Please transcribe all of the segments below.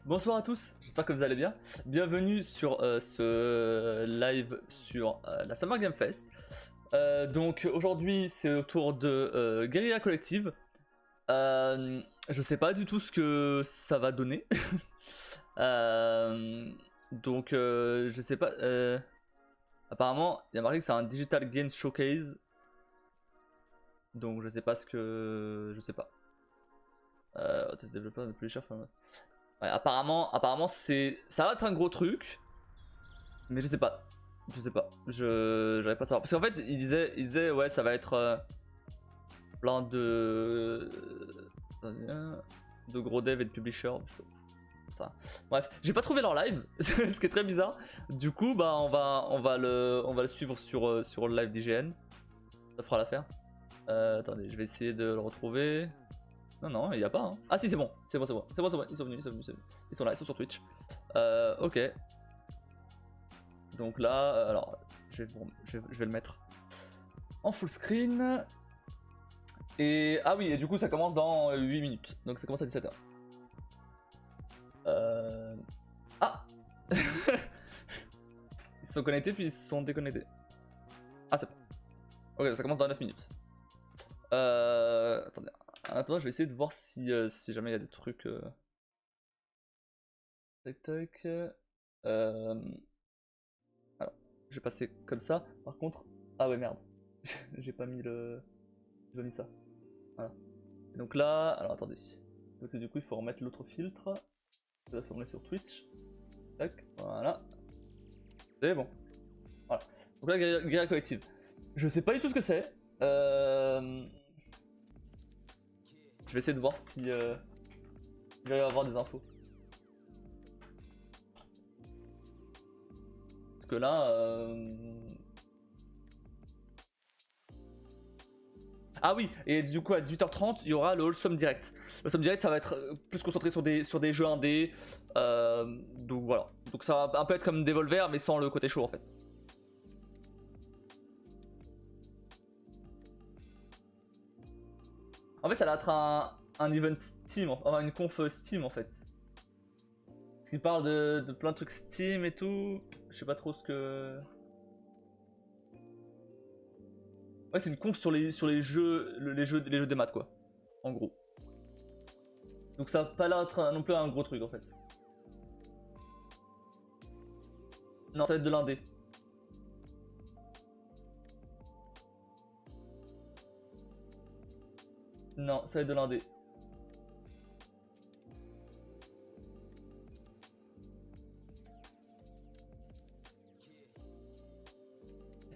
Bonsoir à tous, j'espère que vous allez bien. Bienvenue sur ce live sur la Summer Game Fest. Donc aujourd'hui c'est au tour de Guerrilla Collective. Je sais pas du tout ce que ça va donner. Donc je sais pas. Apparemment il y a marqué que c'est un Digital Games Showcase. Donc je sais pas ce que... Je sais pas. Test développeur de plus cher. Ouais, apparemment ça va être un gros truc, mais je sais pas, j'arrive pas à savoir parce qu'en fait il disait ouais ça va être plein de gros devs et de publishers, ça. Bref, j'ai pas trouvé leur live, ce qui est très bizarre. Du coup bah on va le suivre sur le live d'IGN, ça fera l'affaire. Attendez, je vais essayer de le retrouver. Non, il y a pas. Hein. Ah si, c'est bon, c'est bon. Ils sont venus. Ils sont là, ils sont sur Twitch. Ok. Donc là, alors, je vais le mettre en full screen. Et ah oui, et du coup, ça commence dans 8 minutes. Donc ça commence à 17h. Ah ils se sont connectés puis ils se sont déconnectés. Ah, c'est bon. Ok, ça commence dans 9 minutes. Attendez. Attends, je vais essayer de voir si jamais il y a des trucs. Tac. Alors, je vais passer comme ça. Par contre, ah ouais merde, j'ai pas mis le, j'ai pas mis ça. Voilà. Et donc là, alors attendez, parce que du coup il faut remettre l'autre filtre. Là, on est sur Twitch. Tac, voilà. C'est bon. Voilà. Donc là, Guerrilla Collective. Je sais pas du tout ce que c'est. Je vais essayer de voir si il va y avoir des infos. Parce que là... Ah oui, et du coup à 18h30, il y aura le Wholesome Direct. Le Wholesome Direct, ça va être plus concentré sur des jeux indés. Donc voilà. Donc ça va un peu être comme Devolver, mais sans le côté chaud en fait. En fait, ça va être un event Steam, enfin une conf Steam en fait. Parce qu'il parle de plein de trucs Steam et tout. Je sais pas trop ce que... Ouais, c'est une conf sur les jeux, les jeux des maths quoi. En gros. Donc ça va pas l'air être non plus un gros truc en fait. Non, ça va être de l'indé. Non, ça va être de l'indé.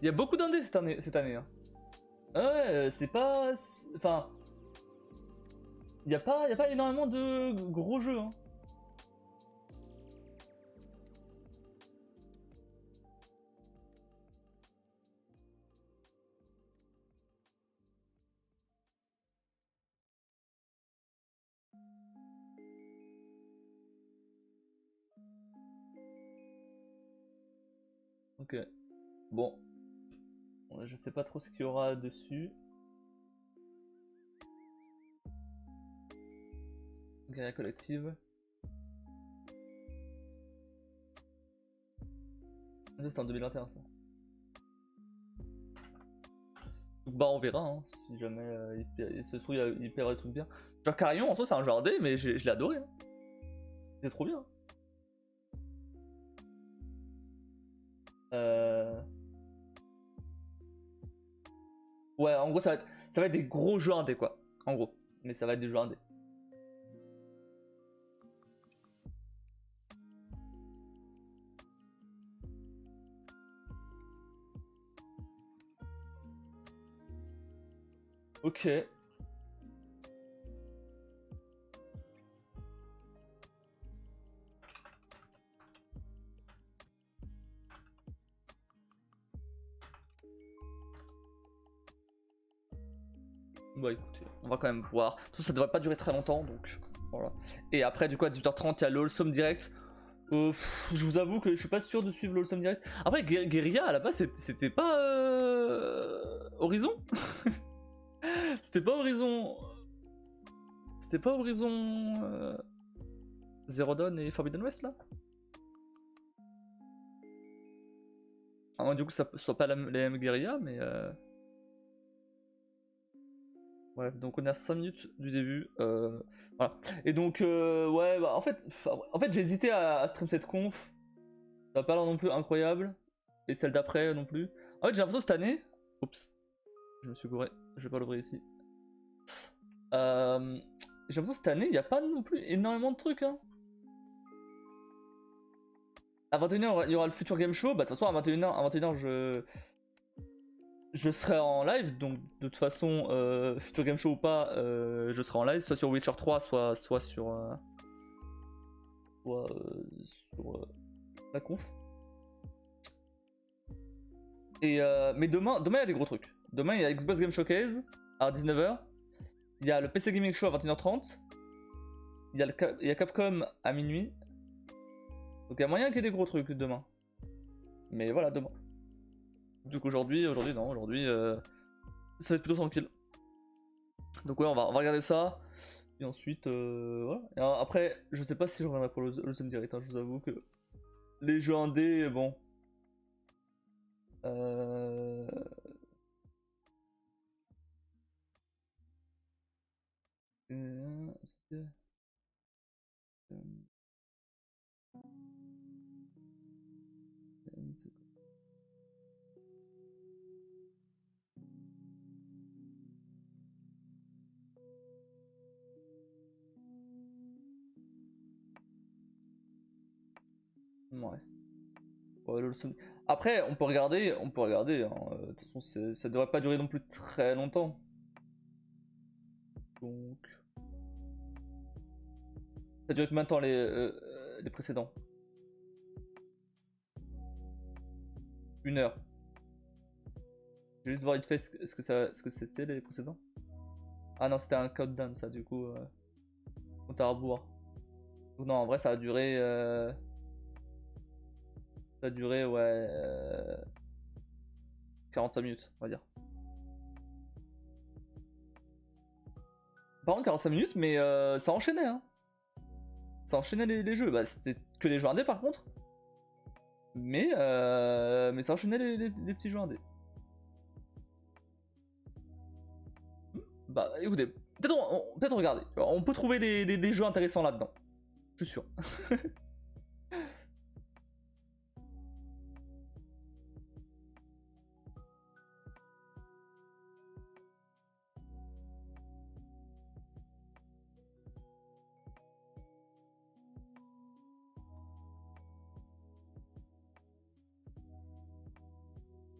Il y a beaucoup d'indés cette année. Hein. Ouais, c'est pas... Enfin... Il n'y a pas énormément de gros jeux. Hein. Ok. Bon. Je sais pas trop ce qu'il y aura dessus. Guerrilla Collective. C'est en 2021 ça. Donc bah on verra hein, si jamais ce truc il perd des trucs bien. Genre Carillon en soi c'est un jeu indé mais je l'ai adoré. Hein. C'est trop bien. Ouais en gros ça va être des gros jeux indés quoi. En gros. Mais ça va être des jeux indés. Ok. Bah écoutez, on va quand même voir. Tout ça devrait pas durer très longtemps donc voilà. Et après du coup à 18h30 il y a le Wholesome Direct. Je vous avoue que je suis pas sûr de suivre le Wholesome Direct. Après Guerrilla à la base c'était pas Horizon. C'était pas Horizon. C'était pas Horizon Zero Dawn et Forbidden West là. Ah, du coup ça soit pas les mêmes Guerrilla mais bref, donc on est à 5 minutes du début. Voilà. Et donc ouais bah en fait j'ai hésité à stream cette conf. Ça va pas l'air non plus incroyable. Et celle d'après non plus. En fait j'ai l'impression cette année. Oups. Je me suis gouré. Je vais pas l'ouvrir ici. J'ai l'impression cette année il n'y a pas non plus énormément de trucs hein. À 21h, il y aura le Future Game Show. Bah, de toute façon, à 21h, je serai en live. Donc, de toute façon, Future Game Show ou pas, je serai en live. Soit sur Witcher 3, soit sur, sur la conf. Et, mais demain, il y a des gros trucs. Demain, il y a Xbox Game Showcase à 19h. Il y a le PC Gaming Show à 21h30. Il y a Capcom à minuit. Donc il y a moyen qu'il y ait des gros trucs demain. Mais voilà, demain. Donc aujourd'hui non, aujourd'hui ça va être plutôt tranquille. Donc ouais, on va regarder ça. Et ensuite, voilà. Et après, je sais pas si je reviendrai pour le samedi direct, hein, je vous avoue que les jeux indés, bon. Ouais. Ouais, après, on peut regarder. Hein, de toute façon, ça devrait pas durer non plus très longtemps. Donc. Ça dure combien de temps les précédents? 1 heure. Je vais juste voir vite fait ce que c'était les précédents. Ah non, c'était un countdown ça, du coup. Compte à rebours. Donc non, en vrai, ça a duré. Ça a duré, ouais. 45 minutes, on va dire. Par contre, 45 minutes, mais ça enchaînait, hein. Ça enchaînait les jeux. Bah, c'était que les jeux indés par contre. Mais ça enchaînait les petits jeux indés. Bah écoutez, peut-être regarder. On peut trouver des jeux intéressants là-dedans. Je suis sûr.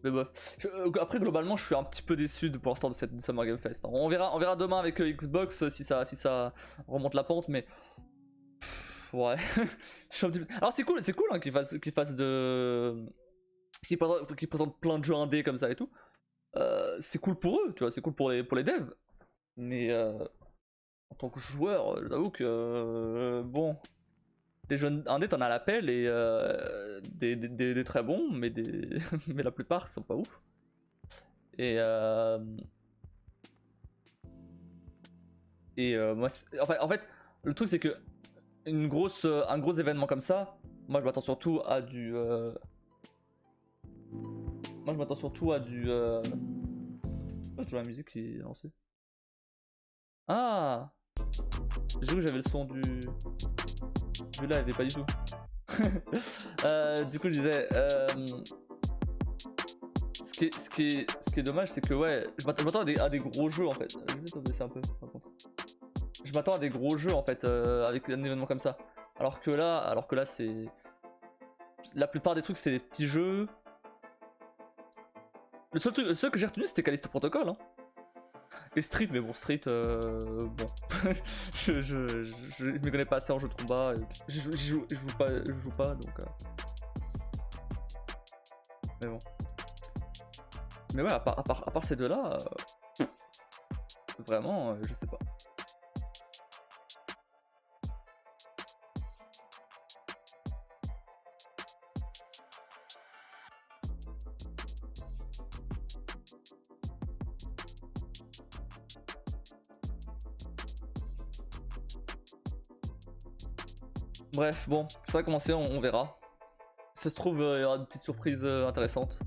Mais bref. Après, globalement, je suis un petit peu déçu pour l'instant de cette Summer Game Fest. On verra demain avec Xbox si ça remonte la pente, mais. Ouais. Je suis un petit peu... Alors, c'est cool hein, qu'ils fassent de. Qu'ils présentent plein de jeux indés comme ça et tout. C'est cool pour eux, tu vois, c'est cool pour les devs. Mais en tant que joueur, j'avoue que. Bon. Les jeux indés, t'en as l'appel et des très bons, mais, mais la plupart sont pas ouf. Et moi, en fait, le truc c'est que un gros événement comme ça, moi je m'attends surtout à du. Moi je m'attends surtout à du. Oh, je joue la musique qui est lancée. Ah, j'ai vu que j'avais le son du live et pas du tout. Du coup je disais. Ce qui est dommage, c'est que ouais, je m'attends à des gros jeux en fait. Je vais peut-être baisser un peu par contre. Je m'attends à des gros jeux en fait avec un événement comme ça. Alors que là c'est. La plupart des trucs c'est des petits jeux. Le seul que j'ai retenu c'était Callisto Protocol. Hein. Et Street, mais bon, Street, bon. je m'y connais pas assez en jeu de combat. Je joue pas donc. Mais bon. Mais ouais, à part ces deux-là, vraiment, je sais pas. Bref, bon, ça va commencer, on verra. Si ça se trouve, il y aura des petites surprises intéressantes.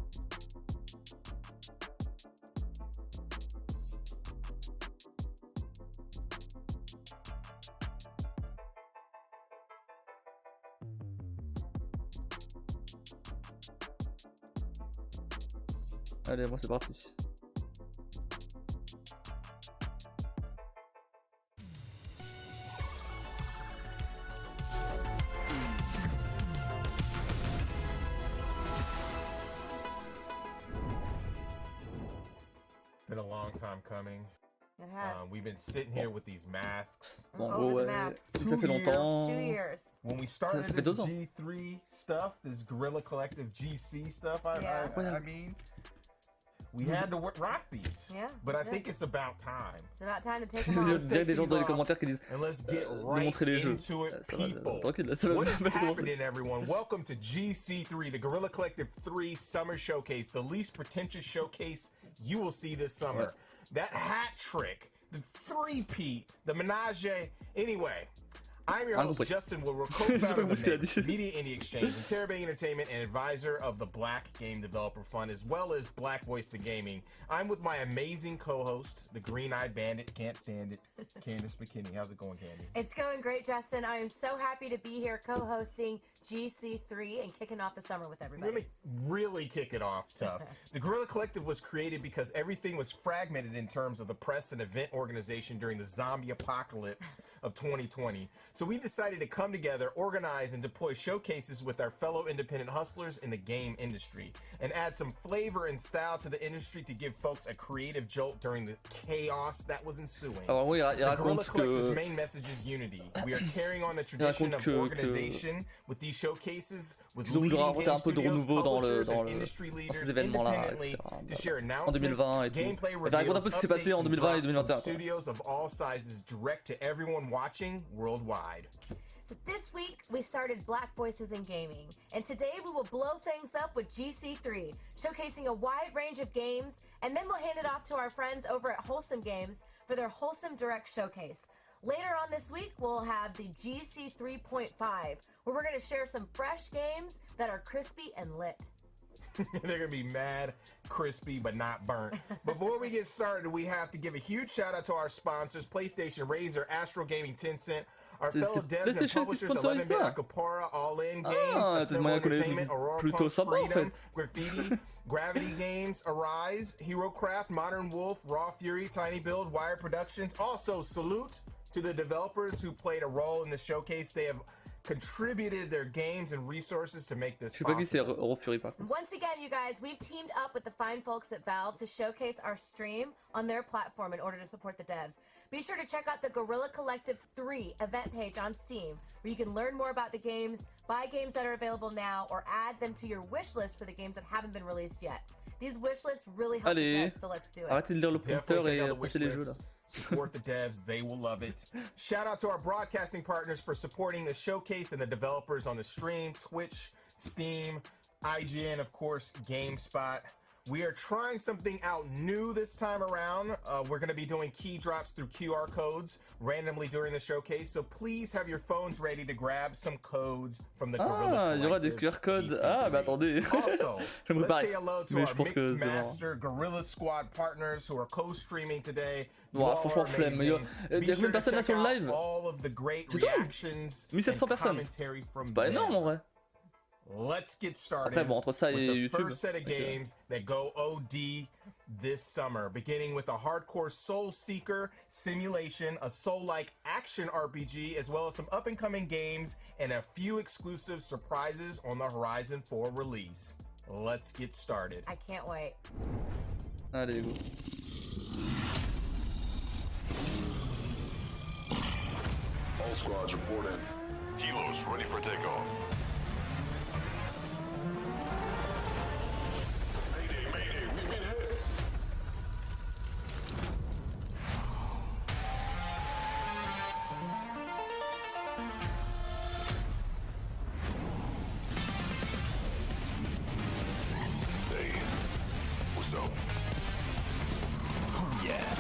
Allez, moi c'est parti. Been a long time coming. It has. We've been sitting here with these masks. Bon, Over gros, the ouais, masks. ça fait longtemps. 2 years. When we started Ça fait this 2 ans. G3 stuff, this Guerrilla Collective GC stuff, Yeah. I mean, we had to rock these. Yeah, But I we think did. it's about time. It's about time to take Il them y a off. déjà des gens dans les commentaires qui disent And let's get de right montrer les jeux. into it, Ça va, people. tranquille, ça va What is pas commencer. happening, everyone? Welcome to GC3, the Guerrilla Collective 3 Summer Showcase, the least pretentious showcase you will see this summer. That hat trick, the three-peat, the menage. Anyway, I'm your host, Justin Woodward, co-founder of the Mix, Media Indie Exchange, and Terabang Entertainment, and advisor of the Black Game Developer Fund, as well as Black Voice of Gaming. I'm with my amazing co-host, the Green-Eyed Bandit, can't stand it, Candace McKinney. How's it going, Candy? It's going great, Justin. I am so happy to be here co-hosting GC3 and kicking off the summer with everybody. Really kick it off tough. The Guerrilla Collective was created because everything was fragmented in terms of the press and event organization during the zombie apocalypse of 2020. So we decided to come together, organize, and deploy showcases with our fellow independent hustlers in the game industry and add some flavor and style to the industry to give folks a creative jolt during the chaos that was ensuing. Alors oui, il The Guerrilla raconte Collective's que main message is unity. We are carrying on the tradition of organization with these showcases with ils ont voulu leading rajouter game un peu de studios, renouveau dans publishers, and industry ces leaders événements-là, independently etc. to share En announcements, 2020 et tout. gameplay Elle raconte un reveals, peu ce qui s'est passé en updates, and 2020 et drops from 2021. studios of all sizes direct to everyone watching worldwide. So this week, we started Black Voices in Gaming. And today, we will blow things up with GC3, showcasing a wide range of games, and then we'll hand it off to our friends over at Wholesome Games for their Wholesome Direct Showcase. Later on this week, we'll have the GC 3.5, where we're going to share some fresh games that are crispy and lit. They're going to be mad, crispy, but not burnt. Before we get started, we have to give a huge shout out to our sponsors, PlayStation, Razer, Astro Gaming, Tencent, our fellow devs and publishers, 11-bit, Acapara, All In Games, Assemble Entertainment, Aurora Punk, Freedom, Graffiti, Gravity Games, Arise, HeroCraft, Modern Wolf, Raw Fury, Tiny Build, Wire Productions. Also, salute to the developers who played a role in the showcase. They have contributed their games and resources to make this Je sais pas qui c'est possible. Raw Fury par contre. Once again, you guys, we've teamed up with the fine folks at Valve to showcase our stream on their platform in order to support the devs. Be sure to check out the Guerrilla Collective 3 event page on Steam, where you can learn more about the games, buy games that are available now, or add them to your wish list for the games that haven't been released yet. These wish lists really help the Allez, devs, so let's do it. arrêtez de lire le prompteur Definitely check et out the wish passer les jeux là. list. Support the devs. They will love it. Shout out to our broadcasting partners for supporting the showcase and the developers on the stream, Twitch, Steam, IGN, of course, GameSpot. We are trying something out new this time around. We're going to be doing key drops through QR codes randomly during the showcase. So please have your phones ready to grab some codes from the Guerrilla Ah, il y aura des QR codes. Ah, bah attendez. Also, Je me let's prépare. say hello to Mais our je pense que Mixed c'est bon. Master Guerrilla Squad partners who are co-streaming today. You Bon, all franchement, are flemme. Il y amazing. a Be combien sure de to personnes là check sur le out live? all of the great C'est énorme. reactions 1700 and personnes. commentary from C'est pas them. énorme en vrai. Let's get started Après, bon, entre ça et with the YouTube. first set of games that go OD this summer, beginning with a hardcore Soul Seeker simulation, a Soul-like action RPG, as well as some up-and-coming games and a few exclusive surprises on the horizon for release. Let's get started. I can't wait. Allez, go. All squads report in. Kilos ready for takeoff. Mayday, mayday, we've been hit. Hey, what's up? Yeah.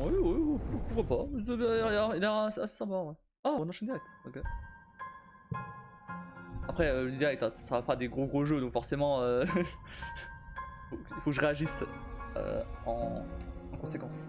Oui, pourquoi pas. Il a assez sympa, ouais. Ah, on enchaîne direct, ok. Après, le direct, hein, ça sera pas des gros jeux, donc forcément, il faut que je réagisse en conséquence.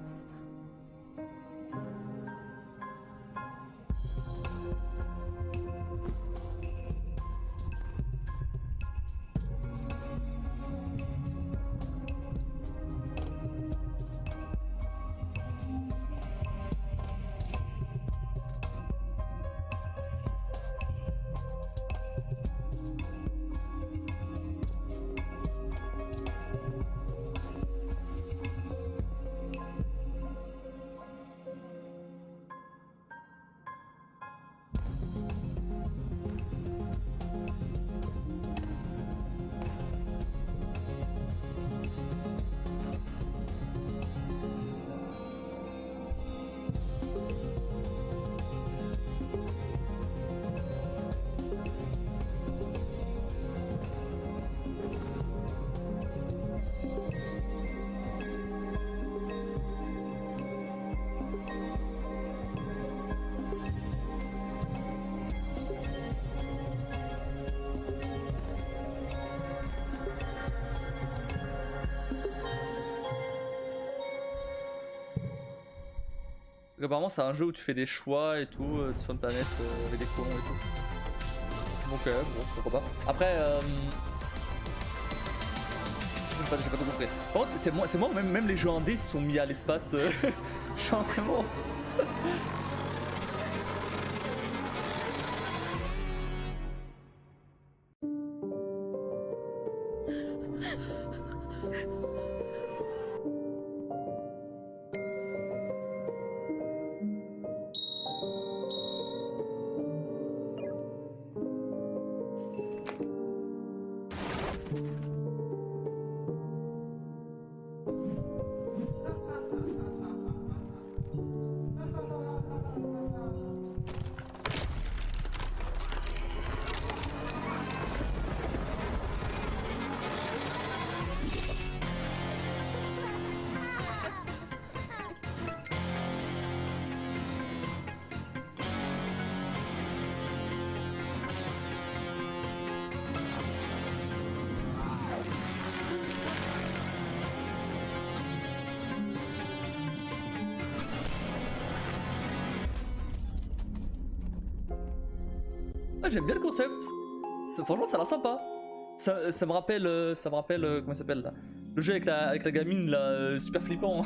Apparemment c'est un jeu où tu fais des choix et tout, sur une planète avec des colons et tout. Donc bon, pourquoi pas. Après, j'ai pas tout compris. Par contre, c'est moi même les jeux indés se sont mis à l'espace. Je suis vraiment... Ah, j'aime bien le concept. Franchement, ça a l'air sympa. Ça me rappelle, comment il s'appelle là, le jeu avec la gamine là, super flippant.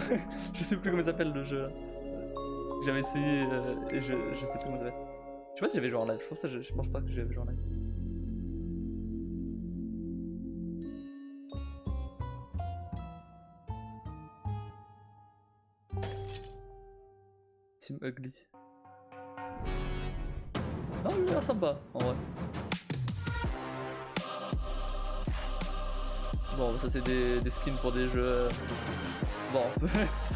Je sais plus comment il s'appelle le jeu. J'avais essayé et je sais plus comment il s'appelle. Je sais pas si j'avais joué en live. Je pense pas que j'avais joué en live. Team Ugly. Non, il a l'air sympa en vrai. Bon, ça c'est des skins pour des jeux. Bon,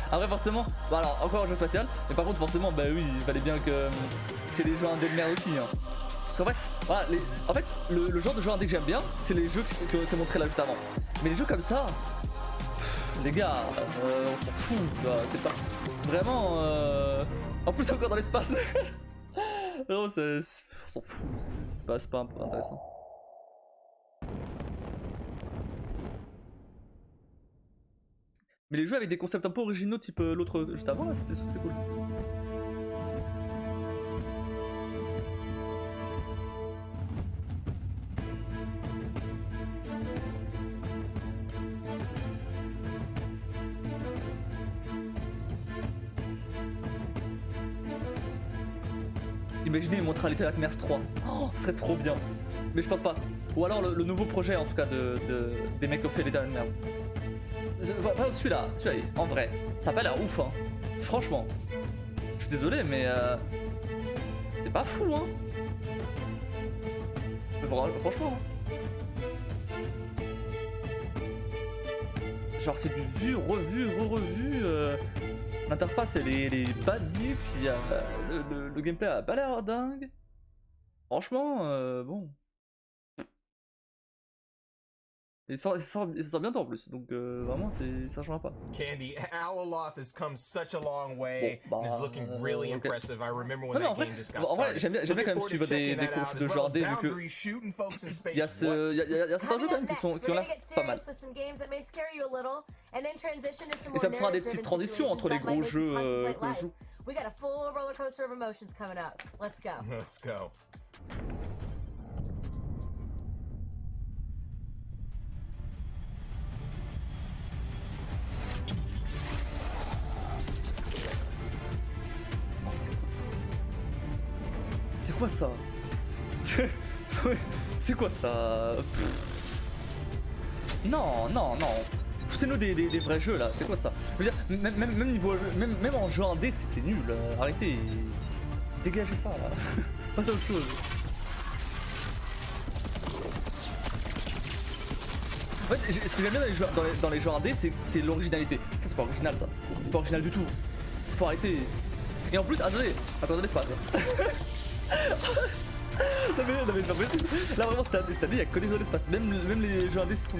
après forcément, bon, alors encore un jeu spatial, mais par contre forcément, bah oui, il fallait bien que les jeux indés de merde aussi. Hein. Parce qu'en vrai, voilà, en fait, le genre de jeu indé que j'aime bien, c'est les jeux que t'ai montré là juste avant. Mais les jeux comme ça, les gars, on s'en fout, tu vois, c'est pas vraiment. En plus encore dans l'espace. Vraiment, on s'en fout, c'est pas intéressant. Mais les jeux avec des concepts un peu originaux, type l'autre juste avant, là, c'était cool. Imaginez, il montrera Little Nightmares 3. Oh, ce serait trop bien. Mais je pense pas. Ou alors le nouveau projet, en tout cas, des mecs qui ont fait Little Nightmares. Celui-là, en vrai, ça a pas l'air ouf, hein. Franchement. Je suis désolé, mais c'est pas fou, hein. Mais franchement. Genre, c'est du vu, revu, re-revu. L'interface, elle est basique. Le gameplay a pas l'air dingue. Franchement, bon. il sort bientôt en plus, donc vraiment ça changera pas. Candy, Alaloth has come such a long way and is looking really impressive. I remember when that game just got started. En vrai, j'aime bien quand même suivre des confs de genre D, vu que il y a certains jeux quand même qui ont l'air pas mal. Et ça me fera des petites transitions entre les gros jeux que je joue. We got a full roller coaster of emotions coming up. Let's go. Let's go. C'est quoi ça? C'est quoi ça? Non, non, non. Foutez-nous des vrais jeux là, c'est quoi ça? Je veux dire, même niveau, même en jeu indé, c'est nul. Arrêtez, dégagez ça là. Passe à autre chose. En fait, ce que j'aime bien dans les jeux indés, c'est l'originalité. Ça, c'est pas original ça. C'est pas original du tout. Faut arrêter. Et en plus, attendez l'espace. Non mais c'est pas possible. Là vraiment cette année il y a que des jeux d'espace. Même les jeux indés sont.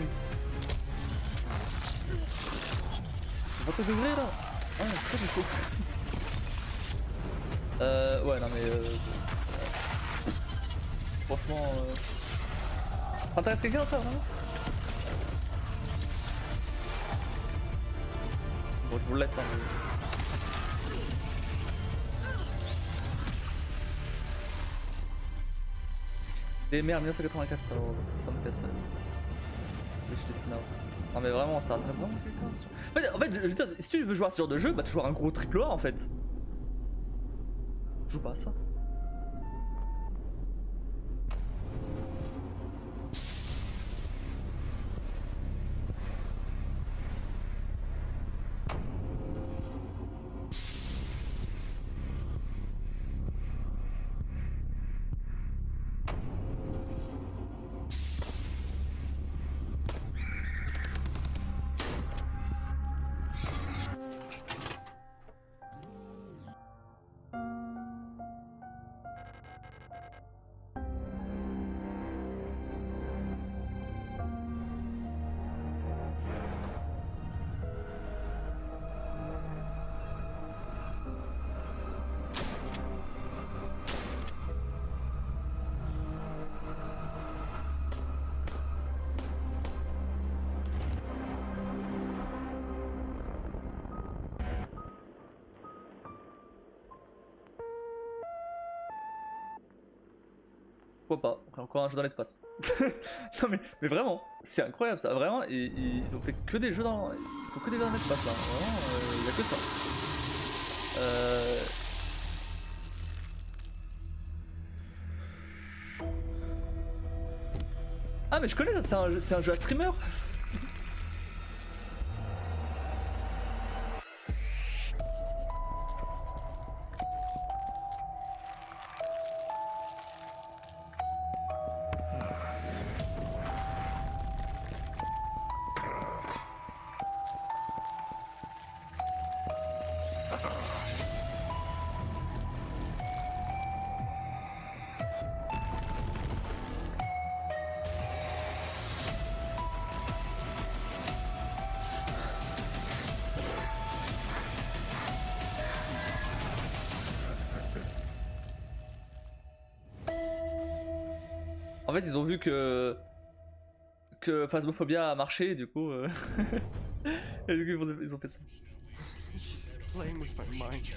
25 degrés là. Ah c'est pas du tout. Ouais non mais franchement ça intéresse quelqu'un ça vraiment? Bon je vous le laisse hein. DMR 1994, ça me fait ça. Non mais vraiment ça intéresse vraiment quelqu'un. En fait, je veux dire, si tu veux jouer à ce genre de jeu, bah tu joues à un gros triple A en fait. Je joue pas à ça. Pourquoi pas? Encore un jeu dans l'espace. Non mais vraiment, c'est incroyable ça, vraiment, et ils ont fait que des jeux dans. Il faut que des jeux dans l'espace là, vraiment, il y a que ça. Ah mais je connais ça, c'est un jeu à streamer. En fait, ils ont vu que Phasmophobia a marché, du coup, et du coup ils ont fait ça. She's playing with my mind.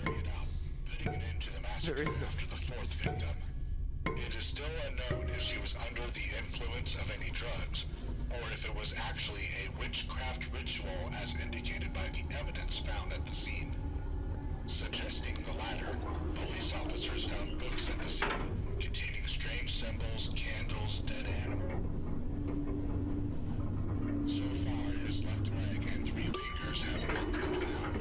There is no fucking escape. It is still unknown if she was under the influence of any drugs, or if it was actually a witchcraft ritual as indicated by the evidence found at the scene. Suggesting the latter, police officers found books at the scene containing strange symbols, candles, dead animals. So far, his left leg and 3 fingers have not been found.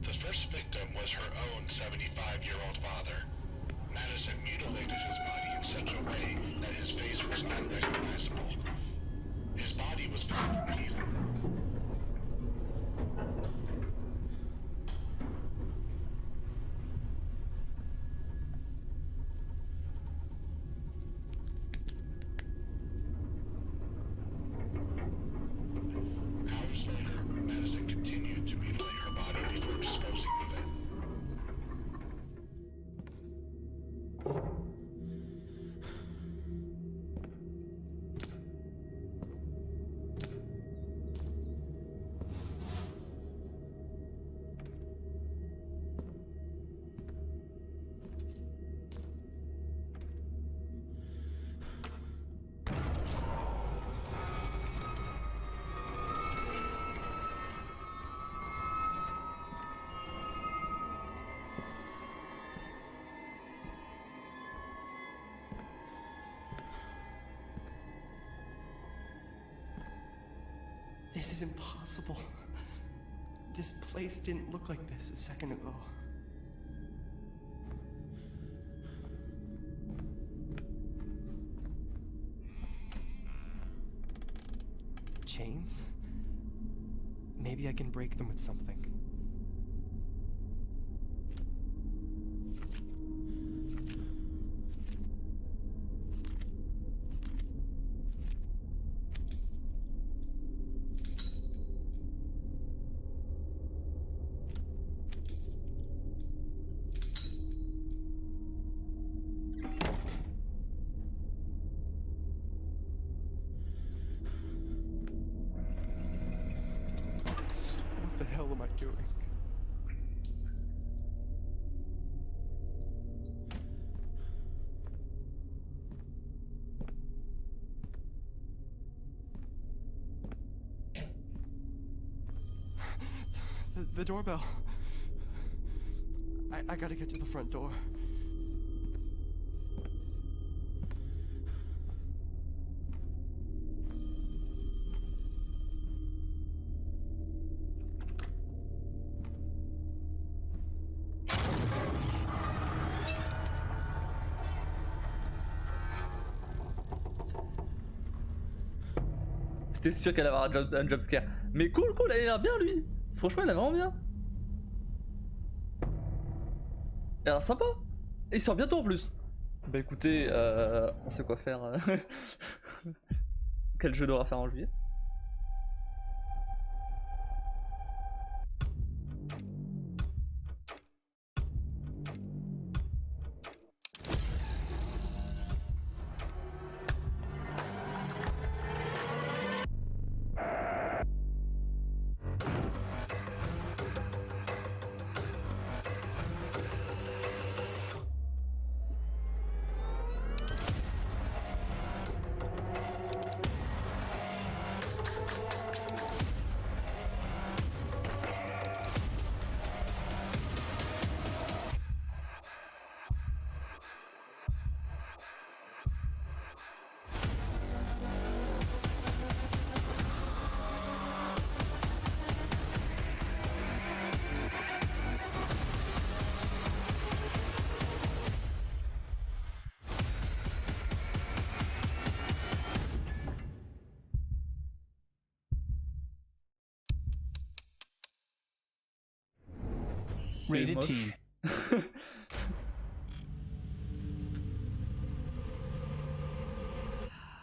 The first victim was her own 75-year-old father. Madison mutilated his body in such a way that his face was unrecognizable. His body was found in here. This is impossible. This place didn't look like this a second ago. Chains? Maybe I can break them with something. What the hell am I doing? The doorbell. I gotta get to the front door. C'était sûr qu'elle allait avoir un jumpscare. Mais cool, il a l'air bien lui. Franchement, il a vraiment bien. Il a l'air sympa. Et il sort bientôt en plus. Bah écoutez, on sait quoi faire. Quel jeu d'horreur faire en juillet? Rated teen.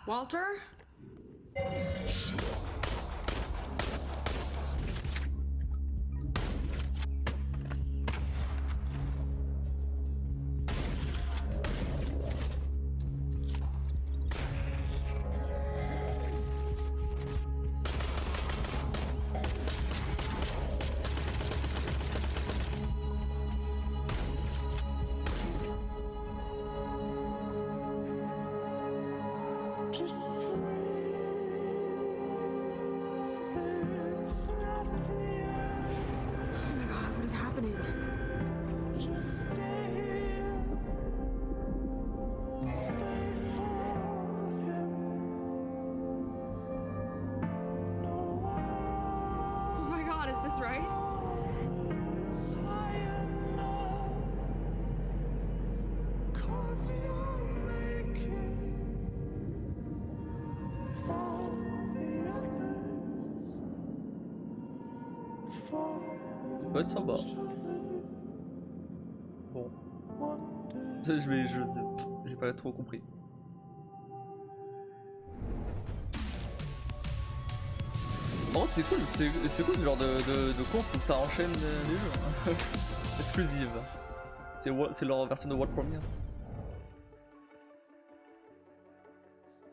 Walter? Oh my god, what is happening? Oh my god, is this right? Ça peut être sympa. Bon. J'ai pas trop compris. Par contre, c'est cool ce genre de course où ça enchaîne les jeux. Exclusive. C'est leur version de World Premiere.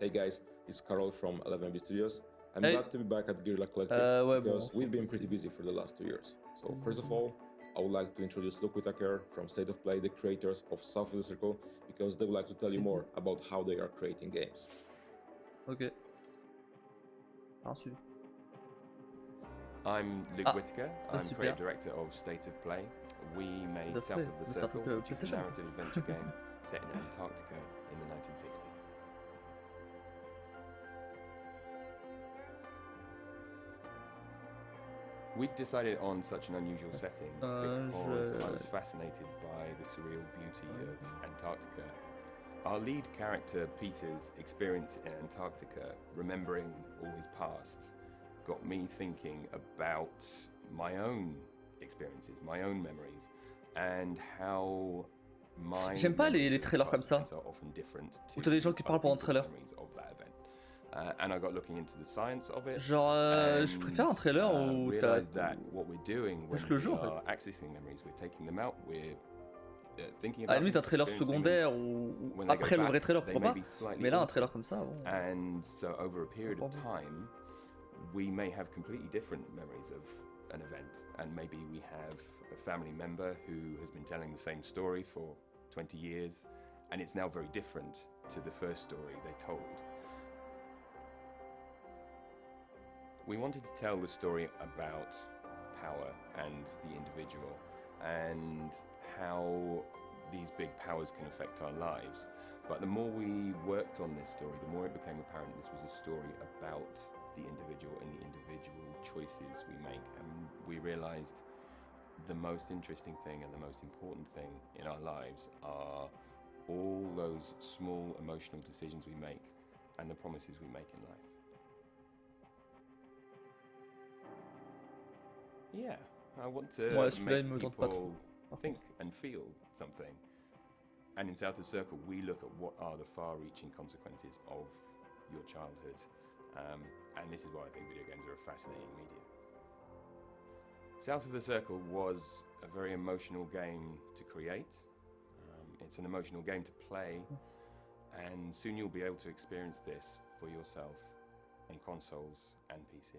Hey guys, it's Carol from 11B Studios. I'm Hey. glad to be back at Guerrilla Collective Ouais, because bon. we've been pretty busy for the last 2 years. So first of all, I would like to introduce Luke Whitaker from State of Play, the creators of South of the Circle, because they would like to tell you more about how they are creating games. Ok. Ensuite. I'm Luke Whitaker. I'm super. creative director of State of Play. We made That's South it. of the C'est un Circle, truc, which is a PlayStation. narrative adventure game set in Antarctica in the 1960s. We decided on such an unusual setting because I was fascinated by the surreal beauty of Antarctica. Our lead character, Peter's experience in Antarctica, remembering all his past, got me thinking about my own experiences, my own memories, and how my J'aime pas les trailers comme ça. are often different Où to t'as des gens qui parlent pendant le other trailer. people's memories of that event. And I got looking into the science of it. Genre, je préfère un trailer où t'as realized that what we're doing when juste le jeu, we en fait. are accessing memories, we're taking them out, we're thinking À la about limite, them, un trailer experiencing secondaire them. ou When they go après le back, vrai trailer, they pourquoi may pas. be slightly Mais là, un altered. trailer comme ça, bon. And so over a period of time, we may have completely different memories of an event, and maybe we have a family member who has been telling the same story for 20 years, and it's now very different to the first story they told. We wanted to tell the story about power and the individual, and how these big powers can affect our lives. But the more we worked on this story, the more it became apparent this was a story about the individual and the individual choices we make. And we realized the most interesting thing and the most important thing in our lives are all those small emotional decisions we make and the promises we make in life. Yeah, I want to make people think and feel something. And in South of the Circle, we look at what are the far-reaching consequences of your childhood. And this is why I think video games are a fascinating medium. South of the Circle was a very emotional game to create. It's an emotional game to play. And soon you'll be able to experience this for yourself on consoles and PC.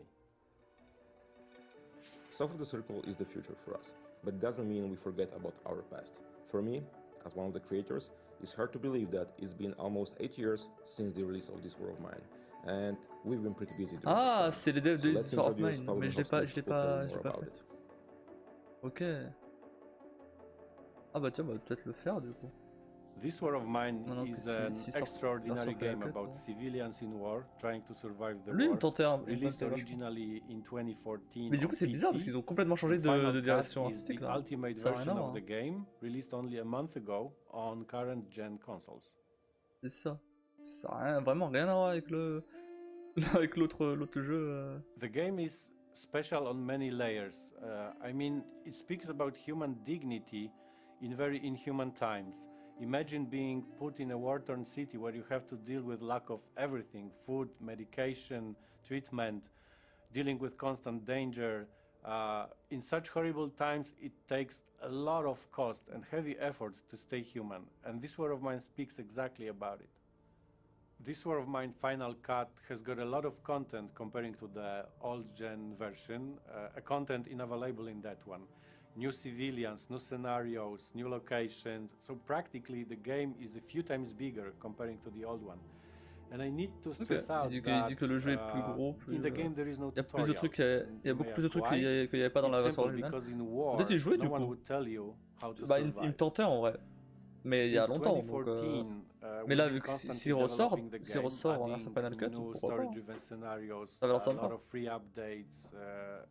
South of the Circle is the future for us, but it doesn't mean we forget about our past. For me, as one of the creators, it's hard to believe that it's been almost 8 years since the release of This War of Mine, and we've been pretty busy during Ah, c'est les devs de This War of Mine, mais je l'ai pas fait. Ok. Ah bah tiens, on va peut-être le faire du coup. This War of Mine is an extraordinary game raquette, about civilians in war trying to survive the Lui, il me war. tentait un Released peu. originally in 2014 Mais du coup, c'est on bizarre PC. parce qu'ils ont complètement changé The final de cut direction is artistique the là. ultimate Ça a rien à version voir. of the game, released only a month ago on current gen consoles. C'est ça. Ça a rien, vraiment rien à voir avec le avec l'autre jeu. The game is special on many layers. I mean, it speaks about human dignity in very inhuman times. Imagine being put in a war-torn city where you have to deal with lack of everything: food, medication, treatment, dealing with constant danger. In such horrible times, it takes a lot of cost and heavy effort to stay human. And This War of Mine speaks exactly about it. This War of Mine Final Cut has got a lot of content comparing to the old-gen version, a content unavailable in that one. New civilians, new scenarios, new locations, so practically the game is a few times bigger comparing to the old one. And I need to stress out il that dit que le jeu est plus gros, in the game there is no il y a plus tutorial. de trucs, il y a beaucoup plus de trucs qu'il y avait pas dans la version originale. Peut-être il jouait du coup. Bah, il me tentait en vrai. Mais il y a longtemps, donc mais là, vu que s'il ressort en version Final Cut, pourquoi pas. Ça va l'air sympa.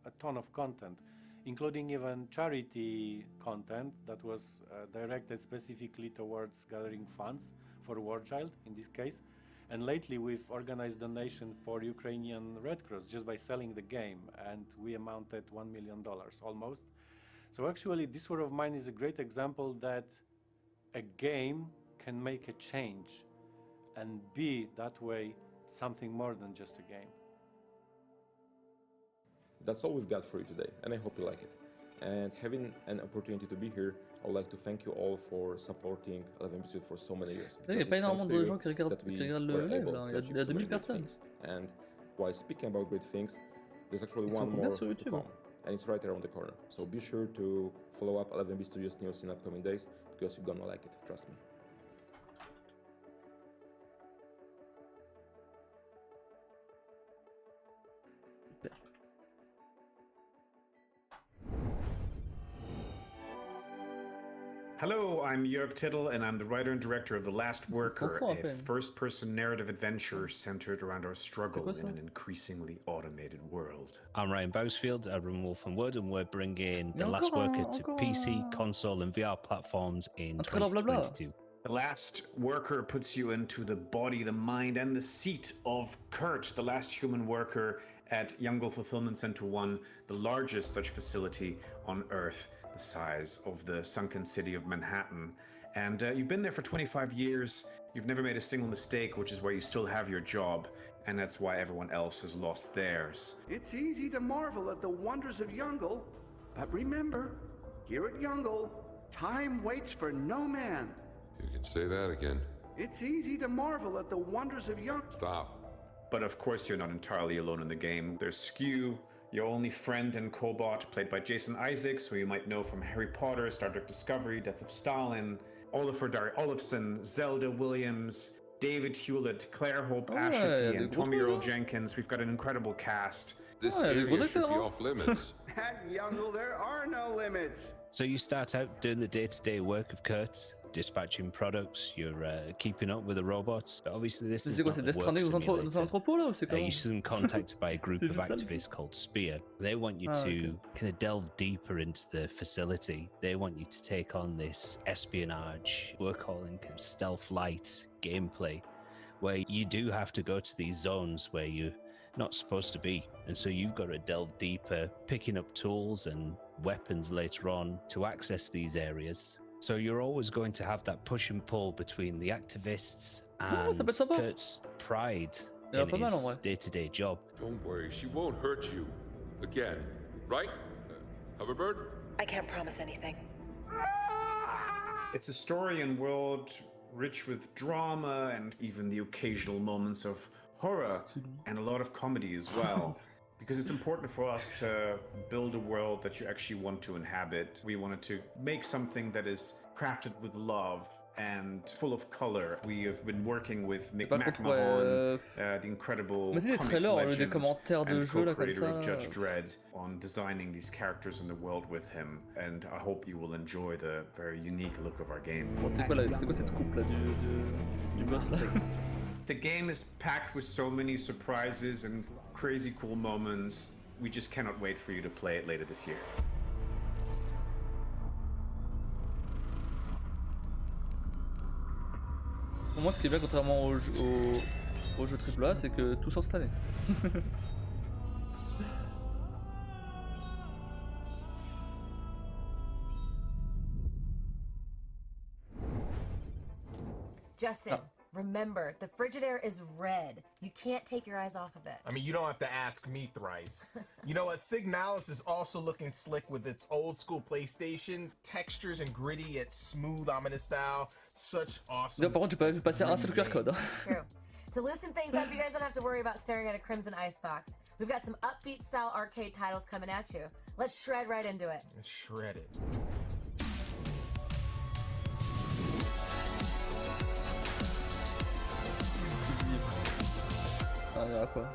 A ton of content, including even charity content that was directed specifically towards gathering funds for War Child in this case. And lately we've organized donation for Ukrainian Red Cross just by selling the game, and we amounted $1 million almost. So actually This War of Mine is a great example that a game can make a change and be that way something more than just a game. That's all we've got for you today, and I hope you like it. And having an opportunity to be here, I would like to thank you all for supporting 11bit for so many years. Il n'y a pas énormément de gens qui regardent le live là, il y a 2000 personnes. And while speaking about great things, there's actually one more to come, and it's right around the corner. So be sure to follow up 11bit Studios news in upcoming days, because you're gonna like it, trust me. Hello, I'm Jörg Tittel, and I'm the writer and director of The Last Worker, a first-person narrative adventure centered around our struggle in an increasingly automated world. I'm Ryan Bousfield, I run Wolf and Wood, and we're bringing The Last Worker to PC, console, and VR platforms in 2022. The Last Worker puts you into the body, the mind, and the seat of Kurt, the last human worker at Youngle Fulfillment Center 1, the largest such facility on Earth, the size of the sunken city of Manhattan. And you've been there for 25 years, you've never made a single mistake, which is why you still have your job, and that's why everyone else has lost theirs. It's easy to marvel at the wonders of Youngle, but remember, here at Youngle, time waits for no man. You can say that again. It's easy to marvel at the wonders of Youngle. Stop. But of course you're not entirely alone in the game. There's Skew, your only friend and Cobot, played by Jason Isaacs, who you might know from Harry Potter, Star Trek Discovery, Death of Stalin, Oliver Dari Olofsson, Zelda Williams, David Hewlett, Claire Hope Ashity, and Tommy Earl Jenkins. We've got an incredible cast. This area should be off limits. At Youngle, there are no limits. So you start out doing the day-to-day work of Kurt, dispatching products, you're keeping up with the robots. But obviously this is not a work simulator. You're soon contacted by a group of activists called Spear. They want you to kind of delve deeper into the facility. They want you to take on this espionage, we're calling kind of stealth light gameplay, where you do have to go to these zones where you're not supposed to be. And so you've got to delve deeper, picking up tools and weapons later on to access these areas. So you're always going to have that push and pull between the activists and Kurt's pride in his day-to-day job. Don't worry, she won't hurt you. Again, right? Hoverbird? I can't promise anything. It's a story and world rich with drama and even the occasional moments of horror and a lot of comedy as well. Because it's important for us to build a world that you actually want to inhabit. We wanted to make something that is crafted with love and full of color. We have been working with Nick McMahon, the incredible comics legend and co-creator of Judge Dredd, on designing these characters in the world with him. And I hope you will enjoy the very unique look of our game. The game is packed with so many surprises and crazy cool moments. We just cannot wait for you to play it later this year. Pour moi, ce qui est bien, contrairement aux jeux AAA, c'est que tout sort cette année. Justin. Remember, the Frigidaire is red. You can't take your eyes off of it. I mean, you don't have to ask me thrice. You know what? Signalis is also looking slick with its old school PlayStation textures and gritty yet smooth, ominous style. Such awesome. Par contre, j'ai pas vu passer un seul QR code. It's true. To loosen things up, you guys don't have to worry about staring at a Crimson Icebox. We've got some upbeat style arcade titles coming at you. Let's shred right into it. Shred it. Ah, il y a quoi?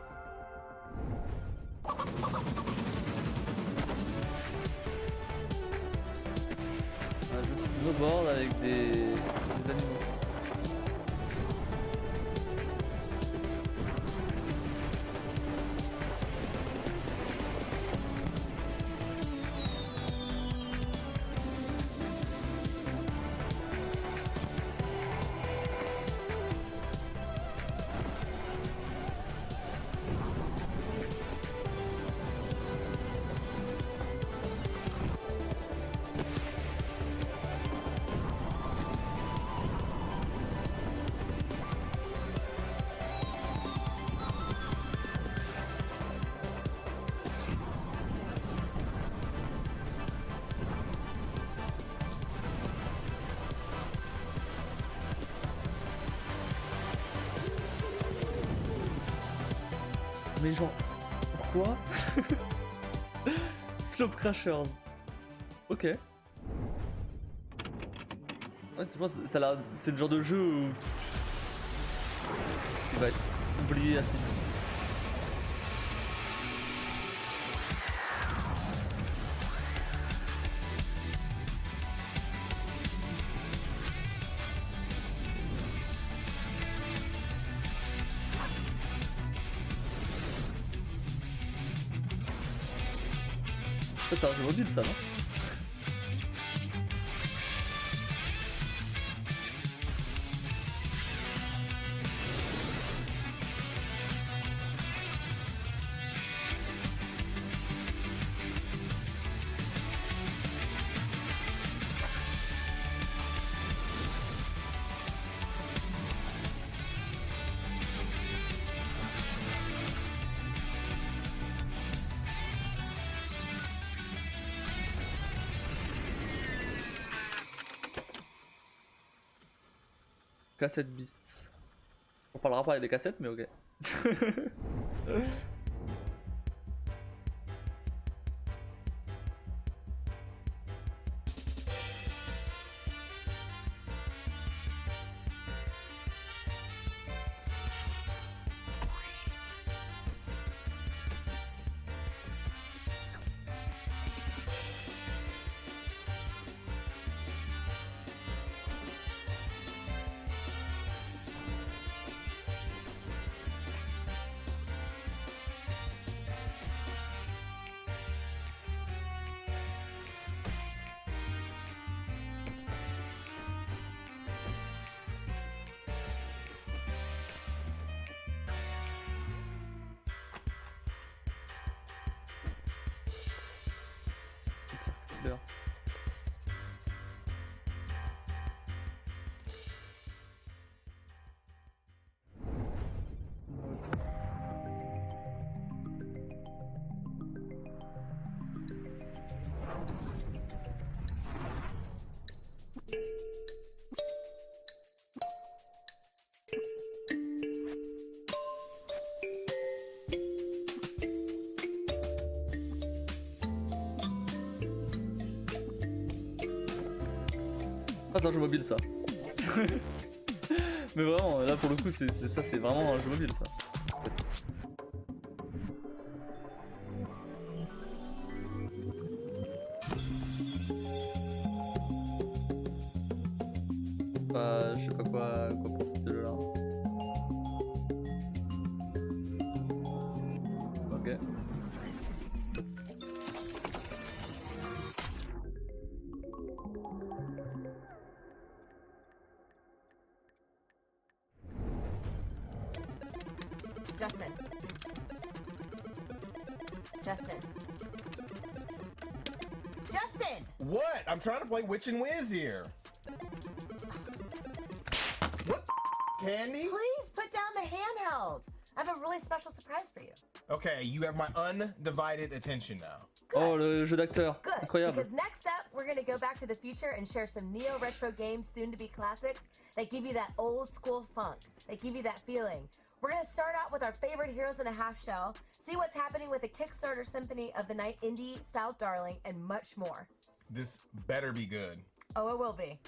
Un jeu de snowboard avec des animaux. Mais genre, pourquoi? Slope Crashers. Ok. Ouais, tu vois, c'est le genre de jeu où il va être oublié assez vite. Ça c'est un jeu mobile ça, non? Cassette Beasts. On parlera pas des cassettes, mais ok. Là. Ah, c'est un jeu mobile ça. Mais vraiment, là pour le coup, c'est vraiment un jeu mobile ça. Je sais pas quoi penser de ce jeu là. Ok. Justin! What? I'm trying to play Witch and Whiz here. What Candy? Please put down the handheld. I have a really special surprise for you. Okay, you have my undivided attention now. Good. Oh, le jeu d'acteur. Good. Incroyable. Because next up, we're going to go back to the future and share some neo-retro games, soon-to-be classics, that give you that old-school funk, that give you that feeling. We're going to start out with our favorite Heroes in a Half Shell, see what's happening with the Kickstarter Symphony of the Night indie-style darling, and much more. This better be good. Oh, it will be.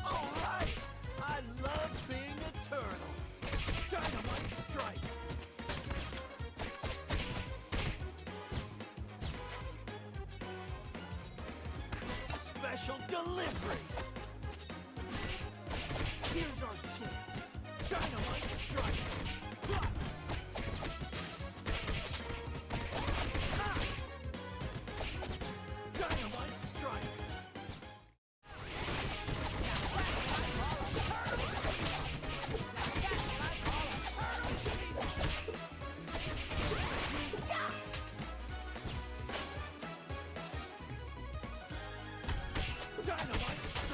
All right! I love being a turtle. Dynamite strike. Special delivery. Here's our chance. Dynamite strike. Dynamite strike. Dynamite strike.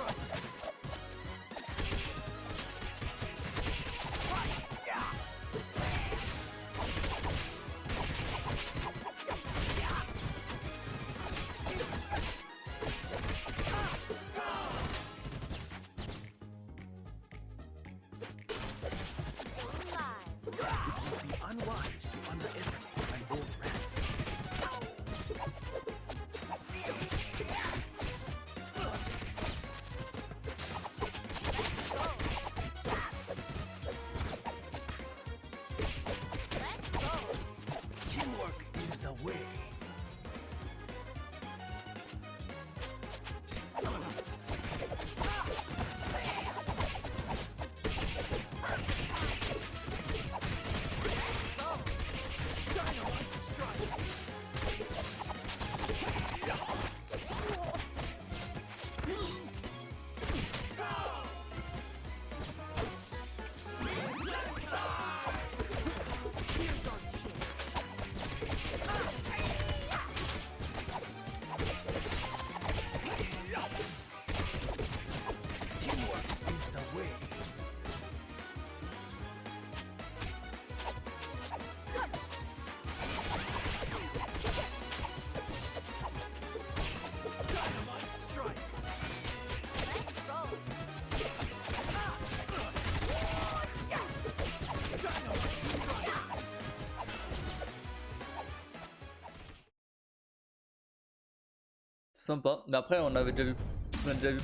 Sympa. Mais après, on a déjà vu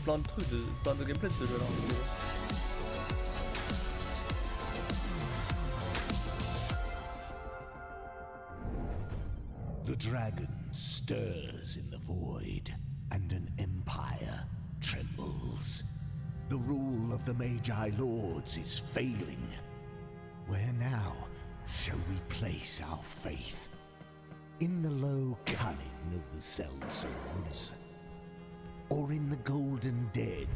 plein de trucs, plein de gameplay de ce jeu-là. The dragon stirs in the void, and an empire trembles. The rule of the Magi Lords is failing. Where now shall we place our faith? In the low cunning of the sellswords? Or in the golden dead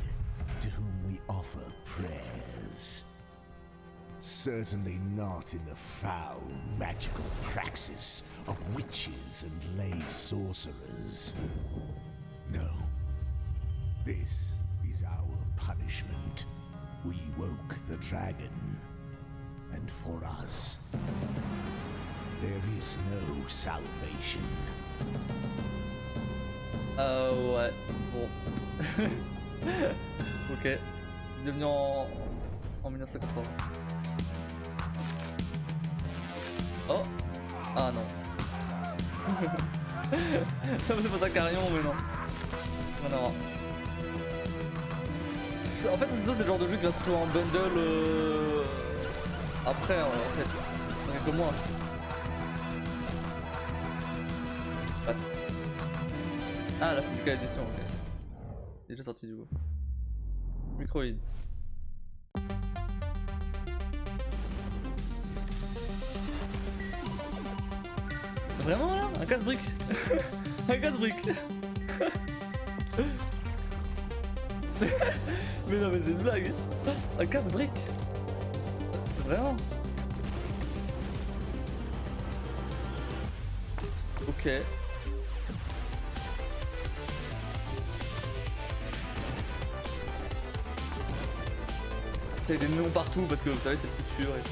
to whom we offer prayers? Certainly not in the foul magical praxis of witches and lay sorcerers. No. This is our punishment. We woke the dragon. And for us, there is no salvation. Ouais, bon. Ok. Bienvenue en 1980. Oh. Ah non. Ça me fait pas ça carrément, mais non. On aura. En fait, c'est ça, c'est le genre de jeu qui va se trouver en bundle après, en fait. Dans quelques mois. Ah, la physical edition, ok. Il est déjà sorti du coup. Microids. Vraiment là? Un casse-brique. Un casse-brique. Mais non, mais c'est une blague. Un casse-brique. Vraiment? Ok. C'est des noms partout parce que vous savez c'est le plus sûr et tout.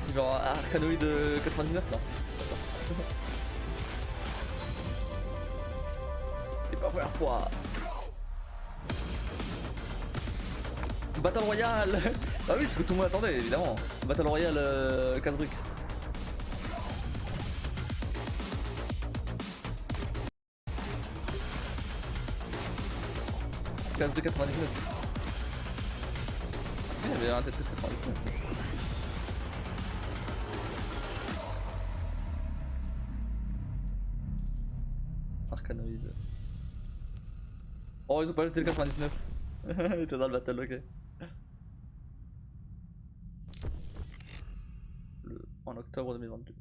C'est genre Arcanoid 99 là. C'est pas la première fois. Battle Royale. Ah oui, c'est ce que tout le monde attendait évidemment. Battle Royale casse-briques. De 99. Il y avait un Tetris 99. Arcanoid. Oh, ils ont pas jeté le 99. Il était dans le battle, ok. En octobre 2022.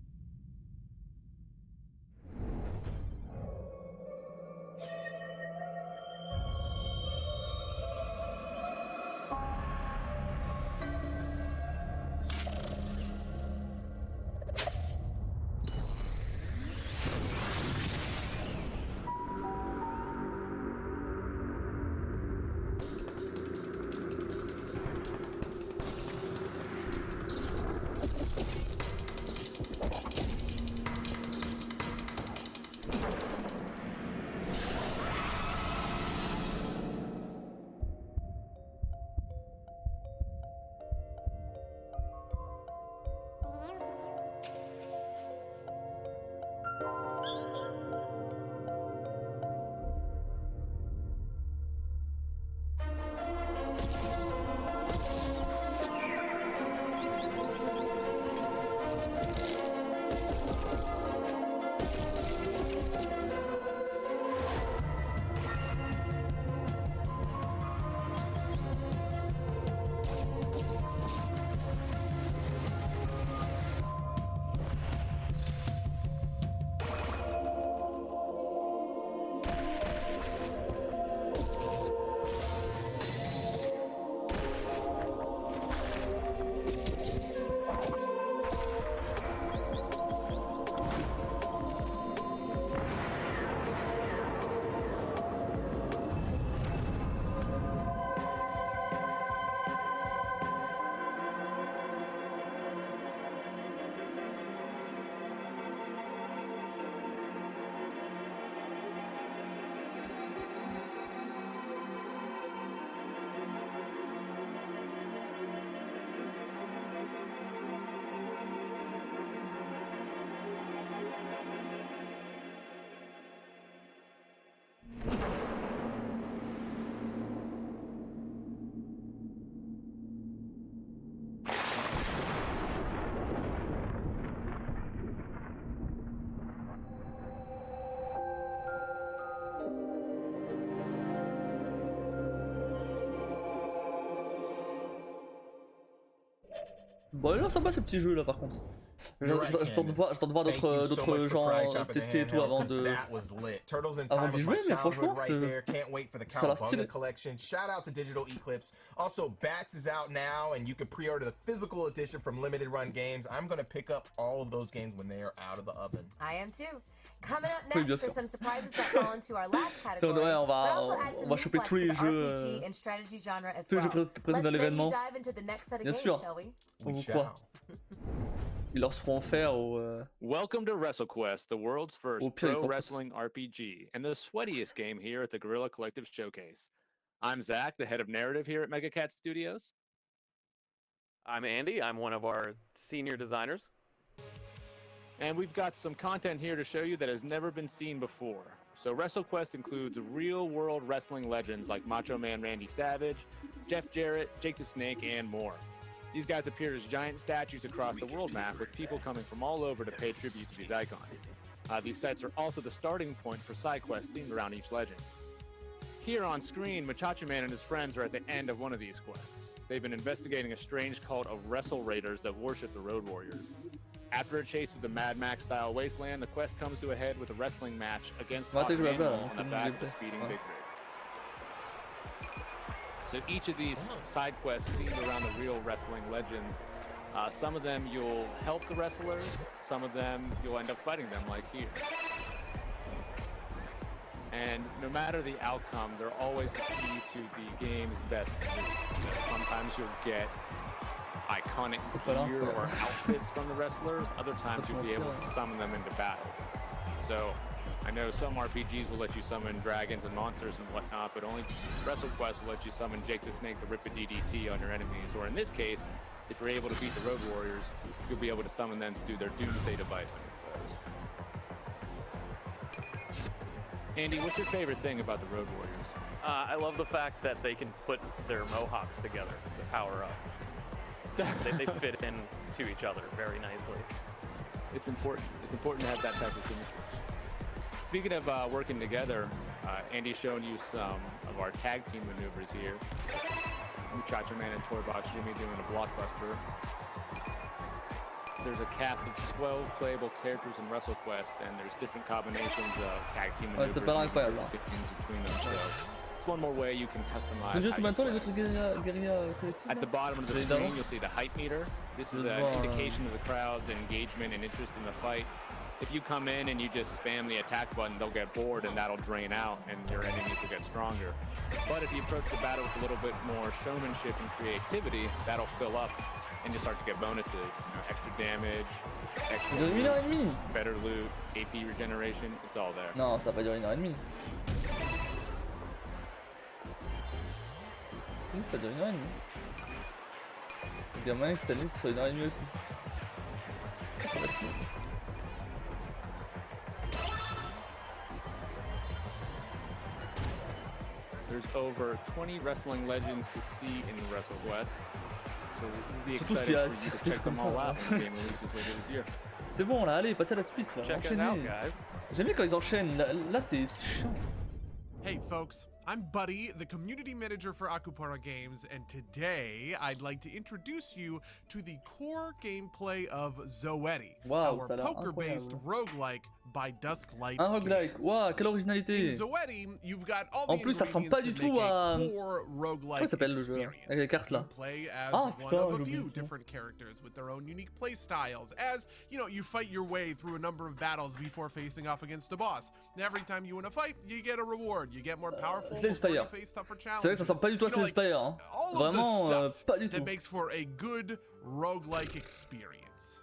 Bon, il est sympa ce petit jeu là par contre. Je tente de voir d'autres gens tester et tout avant d'y jouer, mais franchement, ça a l'air stylé. Shout out to Digital Eclipse. Also, Bats is out now, and you can pre-order the physical edition from Limited Run Games. I'm going to pick up all of those games when they are out of the oven. I am too. Coming up next are some surprises that fall into our last category. Ouais, on but also add some va choper tous les jeux, RPG and strategy genre as well. Présents dans l'événement. Dive into the next set of Bien games, sûr. shall we? On vous croit. Ils leur seront offerts au. Welcome to WrestleQuest, the world's first pire, pro wrestling RPG, and the sweatiest game here at the Guerrilla Collective Showcase. I'm Zach, the head of narrative here at MegaCat Studios. I'm Andy. I'm one of our senior designers. And we've got some content here to show you that has never been seen before. So WrestleQuest includes real-world wrestling legends like Macho Man Randy Savage, Jeff Jarrett, Jake the Snake, and more. These guys appear as giant statues across the world map with people coming from all over to pay tribute to these icons. These sites are also the starting point for side quests themed around each legend. Here on screen, Machacha Man and his friends are at the end of one of these quests. They've been investigating a strange cult of Wrestle Raiders that worship the Road Warriors. After a chase through the Mad Max-style wasteland, the quest comes to a head with a wrestling match against Hawk Animal on the back of a speeding big rig. So each of these side quests themed around the real wrestling legends. Some of them you'll help the wrestlers, some of them you'll end up fighting them, like here. And no matter the outcome, they're always the key to the game's best. Sometimes you'll get iconic gear or outfits from the wrestlers, other times you'll be able to summon them into battle. So I know some RPGs will let you summon dragons and monsters and whatnot, but only WrestleQuest will let you summon Jake the Snake to rip a DDT on your enemies. Or in this case, if you're able to beat the Road Warriors, you'll be able to summon them to do their Doomsday device on your foes. Andy, what's your favorite thing about the Road Warriors? I love the fact that they can put their mohawks together to power up. they fit in to each other very nicely. It's important. It's important to have that type of symmetry. Speaking of working together, Andy's showing you some of our tag team maneuvers here. Muchacho Man and Toybox Jimmy doing a blockbuster. There's a cast of 12 playable characters in WrestleQuest, and there's different combinations of tag team maneuvers between them. So it's one more way you can customize. At the bottom of the screen, you'll see the hype meter. This is an indication of the crowd's engagement and interest in the fight. If you come in and you just spam the attack button, they'll get bored and that'll drain out and your enemies will get stronger. But if you approach the battle with a little bit more showmanship and creativity, that'll fill up and you start to get bonuses. Extra damage, extra better loot, AP regeneration, it's all there. Non, ça va pas durer 1h30. Oui, ça dure 1h30. Il y a moyen que cette année ce soit 1h30 aussi. Ça va être cool. There's over 20 wrestling legends to see in WrestleQuest, so we'll be excited for you to check them all out when the game releases later this year. C'est bon là, allez, passez à la suite là. Enchaînez. J'aime bien quand ils enchaînent, là c'est chiant. Hey folks, I'm Buddy, the community manager for Akupara Games, and today I'd like to introduce you to the core gameplay of Zoetti, our poker-based roguelike by Dusklight. Un roguelike, waouh, quelle originalité! Zoetti, you've got all en plus, ça ressemble pas du tout à. Comment ça s'appelle le jeu là? Avec les cartes là. Ah putain, j'ai oublié. Different characters with their own unique play styles, as you fight your way through a number of battles before facing off against a boss. And every time you win a fight, you get a reward. You get more powerful. C'est vrai que ça ressemble pas du tout à Slay Spire. Hein. Vraiment, pas du tout. That makes for a good roguelike experience.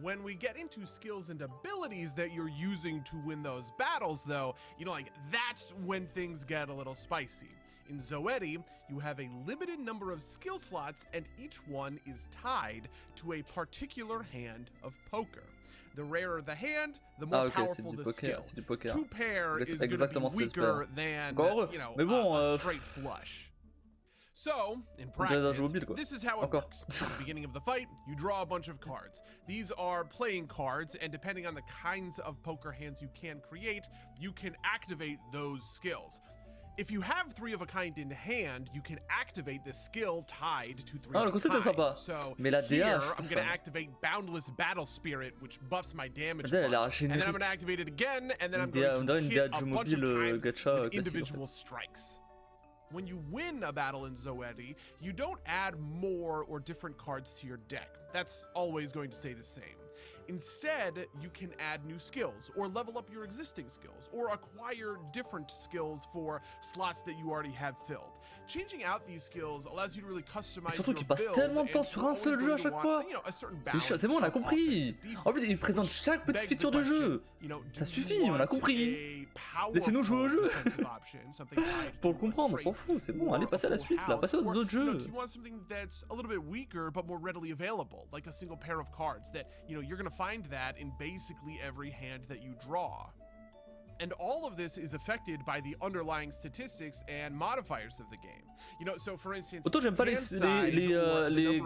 When we get into skills and abilities that you're using to win those battles, though, that's when things get a little spicy. In Zoetti, you have a limited number of skill slots, and each one is tied to a particular hand of poker. The rarer the hand, the more powerful the skill. Two pair is going to be weaker than, a straight flush. So, in practice, this is how it works. At the beginning of the fight, you draw a bunch of cards. These are playing cards, and depending on the kinds of poker hands you can create, you can activate those skills. If you have 3 of a kind in hand, you can activate the skill tied to 3 Ah, le of a concept est kind. sympa. So Mais la DA, here, je I'm trouve going to ça- activate Boundless Battle Spirit, which buffs my damage La DA, elle a bunch. And then I'm générique. going to activate it again, and then I'm Une DA, on going dirait to une hit DA a de jeu bunch of mobile times gacha with classique, en fait. individual strikes. When you win a battle in Zoetti, you don't add more or different cards to your deck. That's always going to stay the same. Instead, you can add new skills, or level up your existing skills, or acquire different skills for slots that you already have filled. Changing out these skills allows you to really customize Surtout your qu'il passe build, tellement de temps and sur you're un seul always jeu à going to chaque want, fois. you know, a certain C'est bon, on a balance of compris. offense and En plus, il defense, présente which chaque petite begs the feature de jeu. question, you know, Ça do you suffit, on a want compris. a Laissez-nous jouer au jeu. powerful defensive option, something tied Pour le to a comprendre, on s'en straight fout, c'est bon, allez, or passez à la full suite là, house, passez aux or, autres you know, jeux. do you want something that's a little bit weaker but more readily available, like a single pair of cards that, you know, you're going to find that in basically every hand that you draw. And all of this is affected by the underlying statistics and modifiers of the game. You know, so for instance, Autant j'aime pas les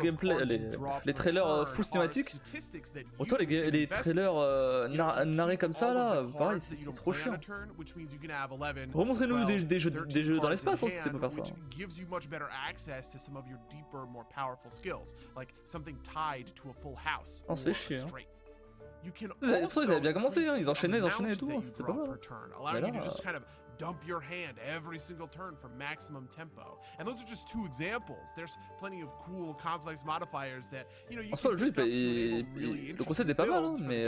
gameplay, les trailers full cinématiques. Autant les trailers narrés comme ça là, pareil, c'est trop chiant. Remontrez-nous des jeux dans l'espace hein, si c'est pour faire ça. Gives you much better access to some of your deeper, more powerful skills, like something tied to a full house. On se fait chier. Hein. Vous avez bien commencé, hein, ils enchaînaient et tout, c'était pas mal. Allowing you to just kind of dump your hand every single turn for maximum tempo. And those are just 2 examples. There's plenty of cool, complex modifiers that, you know, you En soi, le jeu, le concept est pas mal, hein, mais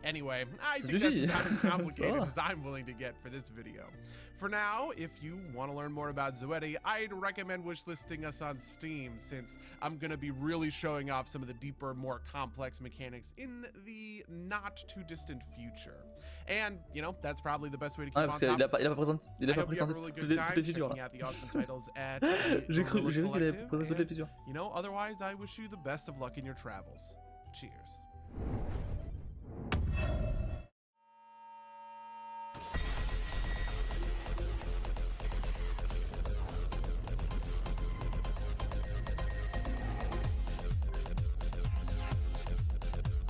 anyway, I think that's about as complicated as I'm willing to get for this video. For now, if you want to learn more about Zoetti, I'd recommend wishlisting us on Steam, since I'm going to be really showing off some of the deeper, more complex mechanics in the not-too-distant future. And, you know, that's probably the best way to keep on top of it. Il a pas présenté toutes les features là. J'ai cru qu'il avait présenté toutes les features. You know, otherwise, I wish you the best of luck in your travels. Cheers.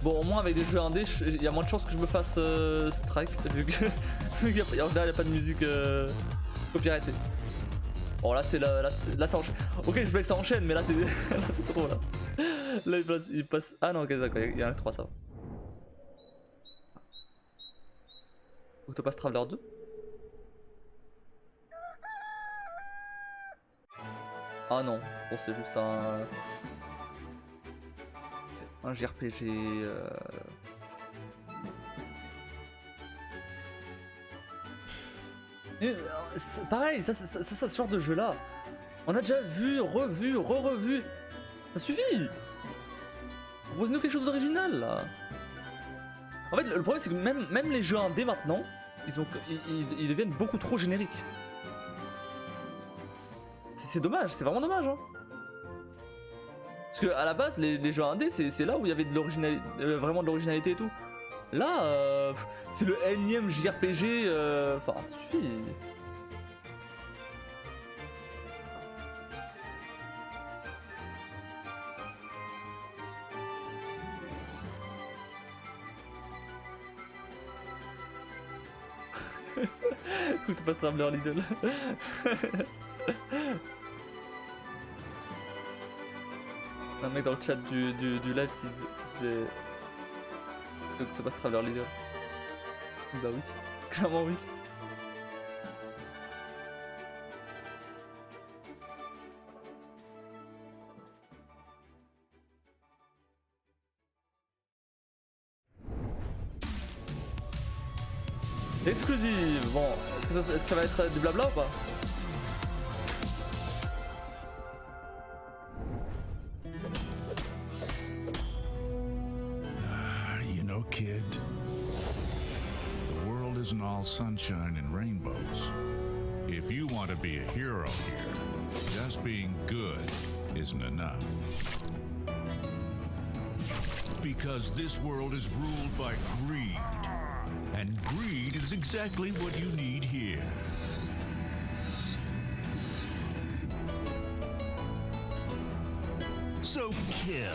Bon, au moins avec des jeux indés, il y a moins de chances que je me fasse strike, vu que en général il n'y a pas de musique copyrightée. Bon là là ça enchaîne. Ok, je voulais que ça enchaîne, mais là c'est trop là. Là il passe. Ah non, ok, d'accord, il y a un 3 ça va. Octopus Traveler 2. Ah non, je pense que c'est juste un JRPG. Pareil, ça, ce genre de jeu là, on a déjà vu, revu, re-revu. Ça suffit. Proposez-nous quelque chose d'original là. En fait, le problème c'est que même les jeux indés maintenant, ils deviennent beaucoup trop génériques. C'est dommage, c'est vraiment dommage. Hein. Parce que à la base, les jeux indés, c'est là où il y avait de l'originalité, vraiment de l'originalité et tout. Là, c'est le énième JRPG. Enfin, ça suffit. Ou tu passes Traveler Lidl. Un mec dans le chat du live qui disait Octopus Traveler Leader. Bah oui, clairement oui. Exclusive. Bon, est-ce que ça va être du blabla ou pas? Kid, the world isn't all sunshine and rainbows. If you want to be a hero here, just being good isn't enough. Because this world is ruled by greed, and greed is exactly what you need here. So kill.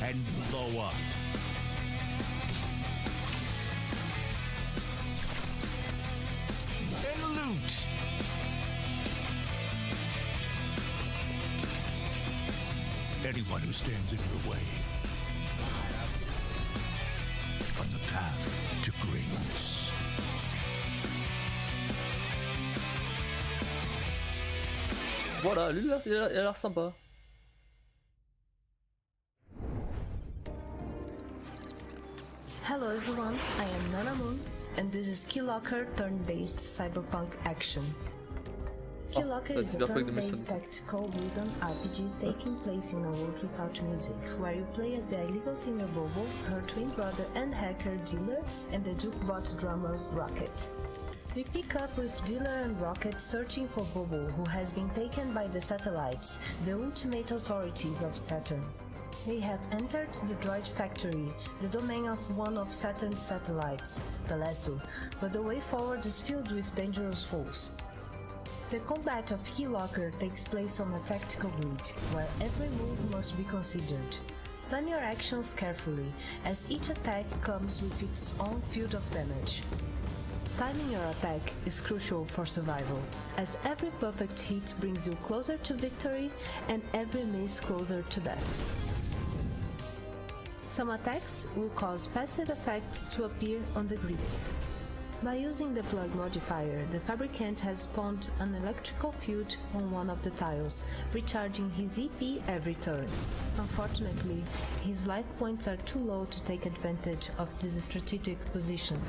And blow up. anyone who stands in your way on the path to greatness. Voilà, lui là, il a l'air sympa. Hello everyone, I am Nana Moon, and this is Keylocker turn-based cyberpunk action. Keylocker is a turn-based tactical rhythm RPG taking place in a world without music, where you play as the illegal singer Bobo, her twin brother and hacker Dealer, and the jukebot drummer Rocket. We pick up with Dealer and Rocket searching for Bobo, who has been taken by the satellites, the ultimate authorities of Saturn. They have entered the droid factory, the domain of one of Saturn's satellites, Telesto, but the way forward is filled with dangerous foes. The combat of Keylocker takes place on a tactical grid, where every move must be considered. Plan your actions carefully, as each attack comes with its own field of damage. Timing your attack is crucial for survival, as every perfect hit brings you closer to victory and every miss closer to death. Some attacks will cause passive effects to appear on the grids. By using the plug modifier, the fabricant has spawned an electrical field on one of the tiles, recharging his EP every turn. Unfortunately, his life points are too low to take advantage of this strategic position.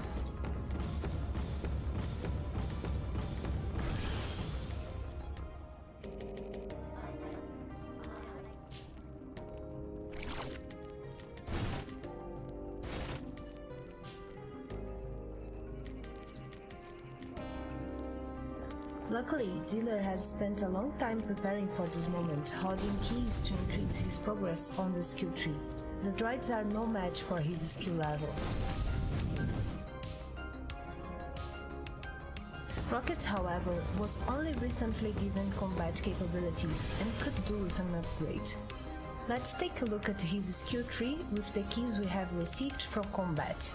Luckily, Dealer has spent a long time preparing for this moment, holding keys to increase his progress on the skill tree. The droids are no match for his skill level. Rocket, however, was only recently given combat capabilities and could do with an upgrade. Let's take a look at his skill tree with the keys we have received from combat.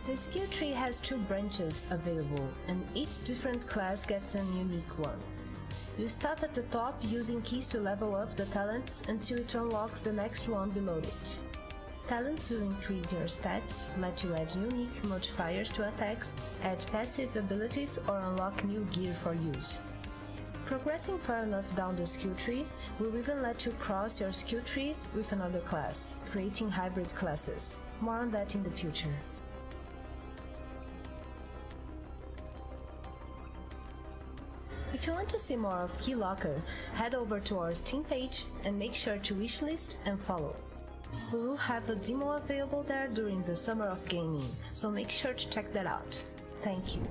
The skill tree has 2 branches available, and each different class gets a unique one. You start at the top using keys to level up the talents until it unlocks the next one below it. Talents will increase your stats, let you add unique modifiers to attacks, add passive abilities, or unlock new gear for use. Progressing far enough down the skill tree will even let you cross your skill tree with another class, creating hybrid classes. More on that in the future. If you want to see more of Keylocker, head over to our Steam page and make sure to wishlist and follow. We will have a demo available there during the Summer of Gaming, so make sure to check that out. Thank you.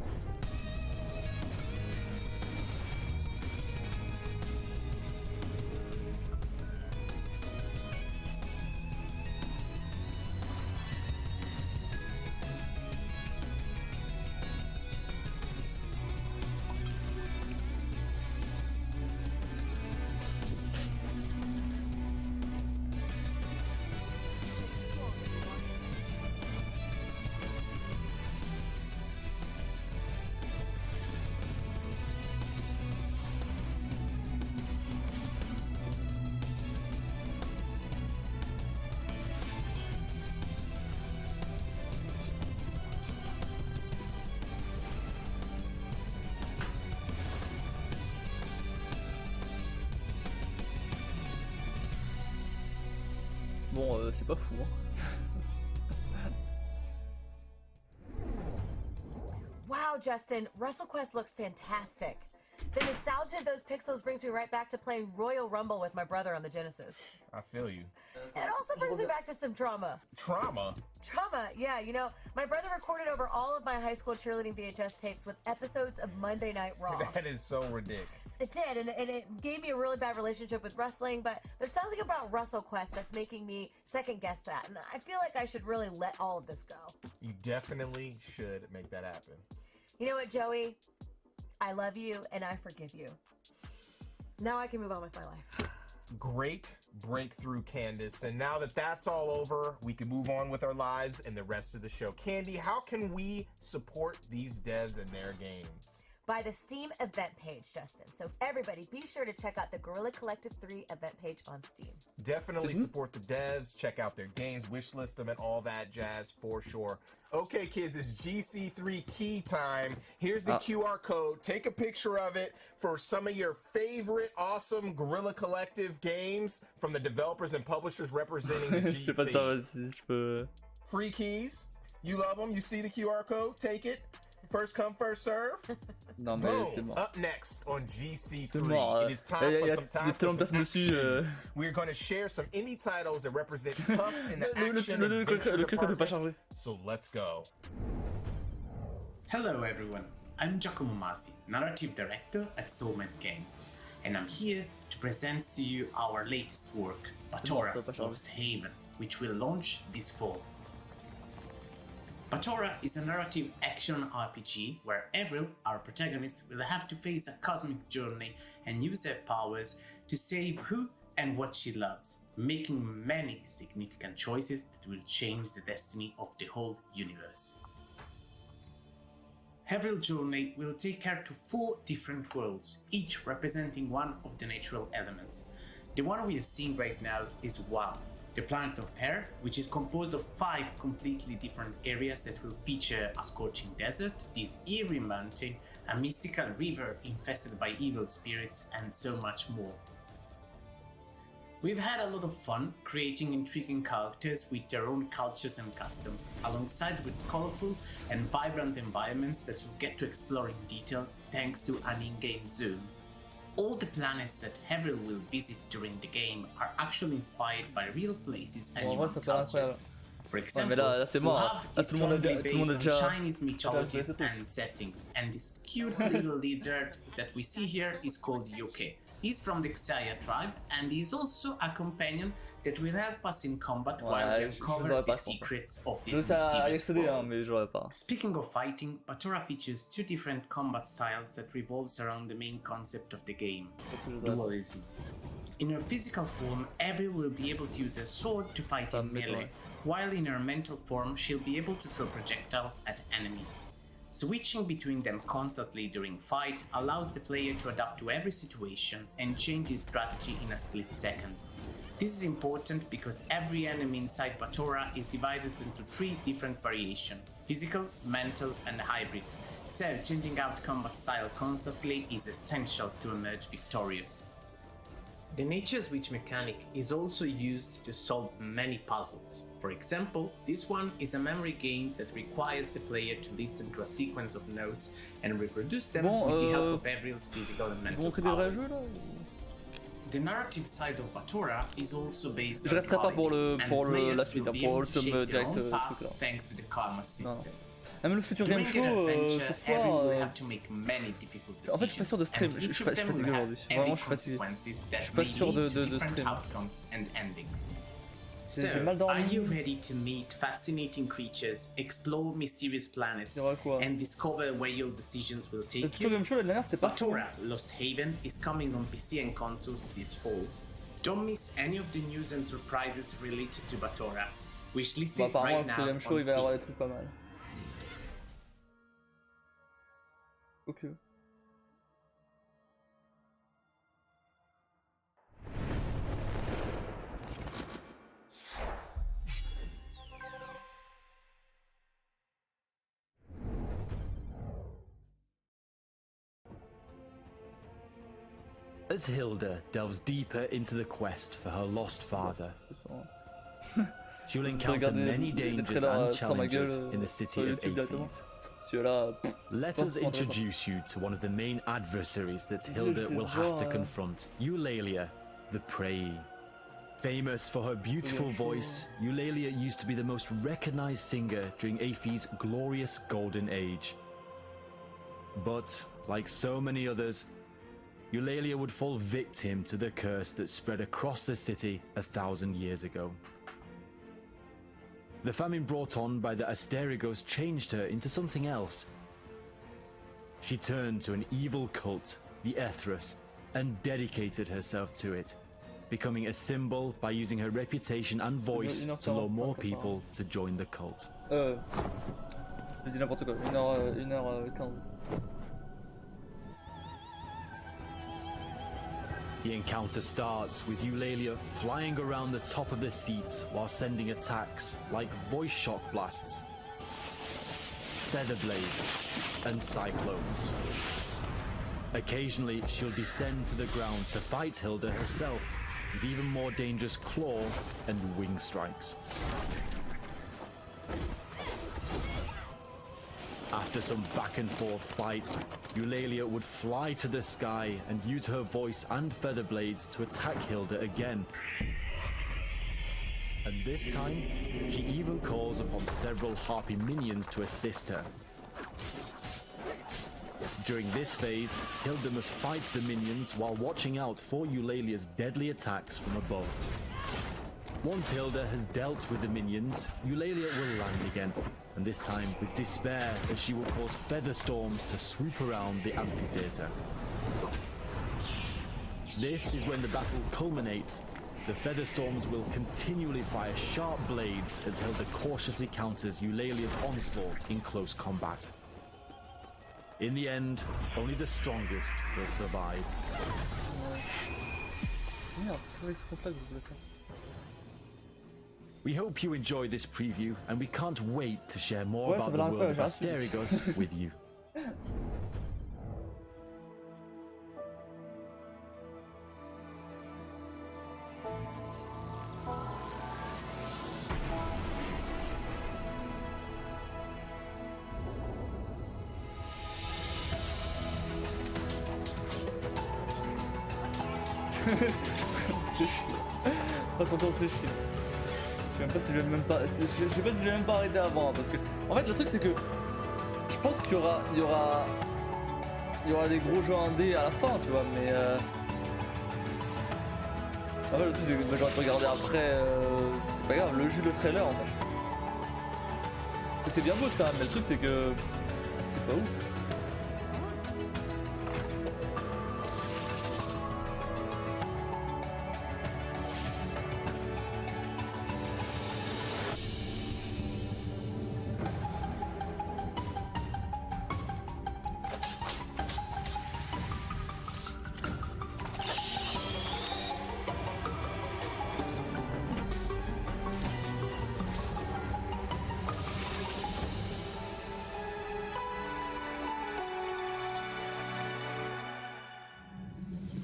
Bon, c'est pas fou, hein. Wow, Justin, WrestleQuest looks fantastic. The nostalgia of those pixels brings me right back to playing Royal Rumble with my brother on the Genesis. I feel you. It also brings me back to some trauma. Trauma? Trauma, yeah. You know, my brother recorded over all of my high school cheerleading VHS tapes with episodes of Monday Night Raw. That is so ridiculous. It did, and it gave me a really bad relationship with wrestling, but there's something about WrestleQuest that's making me second guess that, and I feel like I should really let all of this go. You definitely should make that happen. You know what, Joey? I love you, and I forgive you. Now I can move on with my life. Great breakthrough, Candace. And now that that's all over, we can move on with our lives and the rest of the show. Candy, how can we support these devs and their games? by the Steam event page, Justin. So everybody, be sure to check out the Guerrilla Collective 3 event page on Steam. Definitely support the devs, check out their games, wishlist them, and all that jazz for sure. Okay, kids, it's GC3 key time. Here's the QR code. Take a picture of it for some of your favorite awesome Guerrilla Collective games from the developers and publishers representing the GC. Free keys. You love them. You see the QR code. Take it. First come, first serve. Non, mais c'est mort. Up next on GC3, mort, it is time for some time for some action. Dessus, We're going to share some indie titles that represent tough in the action adventure department. So let's go. Hello everyone, I'm Giacomo Masi, narrative director at Soulmate Games, and I'm here to present to you our latest work, Batora: Lost Haven, which will launch this fall. Batora is a narrative action RPG where Avril, our protagonist, will have to face a cosmic journey and use her powers to save who and what she loves, making many significant choices that will change the destiny of the whole universe. Avril's journey will take her to 4 different worlds, each representing one of the natural elements. The one we are seeing right now is Wild, the planet of Air, which is composed of 5 completely different areas that will feature a scorching desert, this eerie mountain, a mystical river infested by evil spirits, and so much more. We've had a lot of fun creating intriguing characters with their own cultures and customs, alongside with colorful and vibrant environments that you get to explore in details thanks to an in-game zoom. All the planets that Avril will visit during the game are actually inspired by real places and human cultures. For example, we have it strongly based on Chinese mythologies and settings, and this cute little lizard that we see here is called Yoke. He's from the Xayah tribe, and he's also a companion that will help us in combat while we uncover the secrets of this mysterious world. Speaking of fighting, Batora features 2 different combat styles that revolves around the main concept of the game, dualism. In her physical form, Avril will be able to use a sword to fight in melee, while in her mental form she'll be able to throw projectiles at enemies. Switching between them constantly during fight allows the player to adapt to every situation and change his strategy in a split second. This is important because every enemy inside Batora is divided into 3 different variations: physical, mental, and hybrid, so changing out combat style constantly is essential to emerge victorious. The nature switch mechanic is also used to solve many puzzles. For example, this one is a memory game that requires the player to listen to a sequence of notes and reproduce them with the help of Avril's physical and mental powers. The narrative side of Batora is also based on karma, and players will be able to shape their own path thanks to the karma system. Même le futur game show, ce soir, en fait, je suis pas sûr de stream. Je suis fatigué aujourd'hui. Vraiment, je suis fatigué. Je suis pas sûr de stream. J'ai mal dormi. Are you ready to meet fascinating creatures, explore mysterious planets, and discover where your decisions will take you? Batora: Lost Haven is coming on PC and consoles this fall. Don't miss any of the news and surprises related to Batora. Wishlisted right now on Steam. Il va y avoir des trucs pas mal. Ok. As Hilda delves deeper into the quest for her lost father, she will encounter many dangers and challenges in the city of Aphes. Let us introduce you to one of the main adversaries that Hilda will have to confront, Eulalia, the Prey. Famous for her beautiful voice, Eulalia used to be the most recognized singer during Aphes' glorious golden age. But, like so many others, Eulalia would fall victim to the curse that spread across the city 1,000 years ago. The famine brought on by the Asterigos changed her into something else. She turned to an evil cult, the Ethros, and dedicated herself to it, becoming a symbol by using her reputation and voice to lure more people to join the cult. Je dis n'importe quoi, 1h15. The encounter starts with Eulalia flying around the top of the seat while sending attacks like voice shock blasts, feather blades, and cyclones. Occasionally, she'll descend to the ground to fight Hilda herself, with even more dangerous claw and wing strikes. After some back and forth fights, Eulalia would fly to the sky and use her voice and feather blades to attack Hilda again. And this time, she even calls upon several Harpy minions to assist her. During this phase, Hilda must fight the minions while watching out for Eulalia's deadly attacks from above. Once Hilda has dealt with the minions, Eulalia will land again, and this time with despair as she will cause feather storms to swoop around the amphitheater. This is when the battle culminates. The feather storms will continually fire sharp blades as Hilda cautiously counters Eulalia's onslaught in close combat. In the end, only the strongest will survive. We hope you enjoy this preview, and we can't wait to share more about the world of Asterigos with you. C'est chiant. Pas son temps, c'est chiant. Je sais même pas si je vais même pas. Je sais pas si je vais même pas arrêter avant. Parce que. En fait, le truc, c'est que. Je pense qu'il y aura des gros jeux indés à la fin, tu vois, mais. En fait, le truc, c'est que j'aurais pu regarder après. C'est pas grave, juste le trailer en fait. Et c'est bien beau ça, mais le truc, c'est que. C'est pas ouf.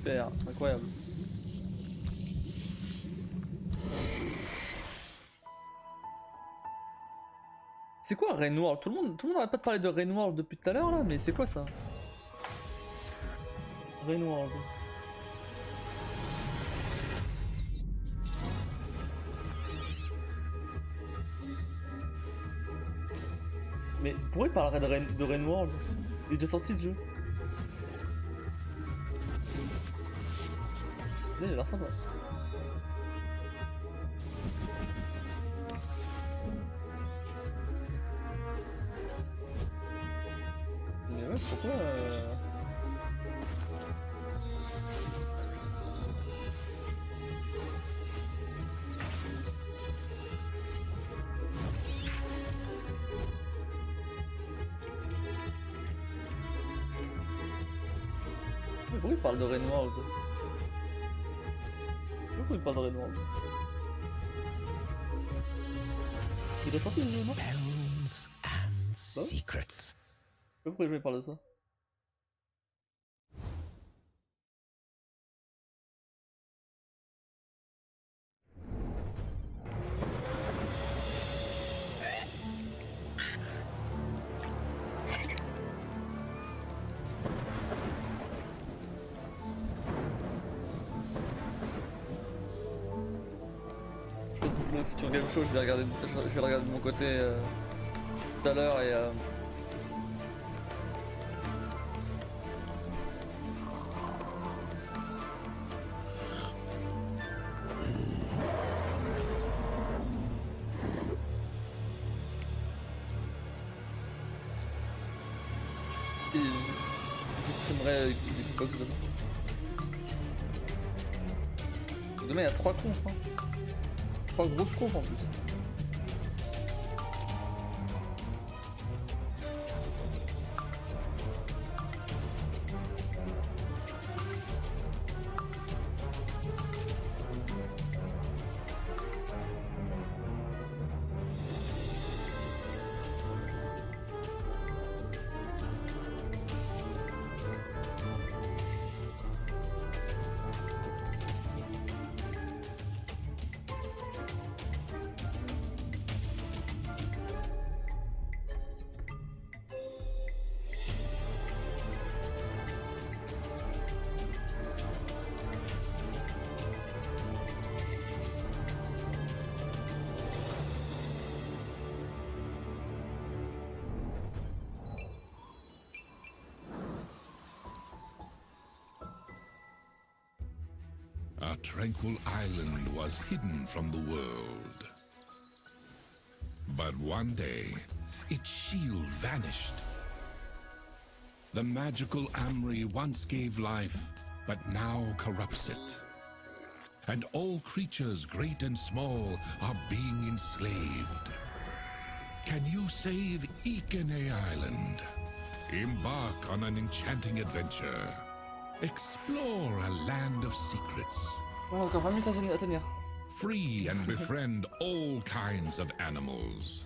Super, incroyable. C'est quoi Rainworld? Tout le monde n'arrête pas de parler de Rainworld depuis tout à l'heure là, mais c'est quoi ça? Rainworld. Mais pourquoi il parlerait de Rainworld? Il est déjà sorti ce jeu. Il a l'air sympa. Mais ouais, pourquoi Mais pourquoi il parle de Rainworld? Pourquoi il parle de Rainworld? Il est sorti le jeu, non? Secrets. Pourquoi je vais parler de ça? Le futur game show, je vais regarder de mon côté tout à l'heure et j'estimerai Xbox demain. Demain il y a 3 confs hein. 3 grosses confs en plus. tranquil island was hidden from the world. But one day, its shield vanished. The magical Amri once gave life, but now corrupts it. And all creatures, great and small, are being enslaved. Can you save Ikene Island? Embark on an enchanting adventure. Explore a land of secrets. Free and befriend all kinds of animals.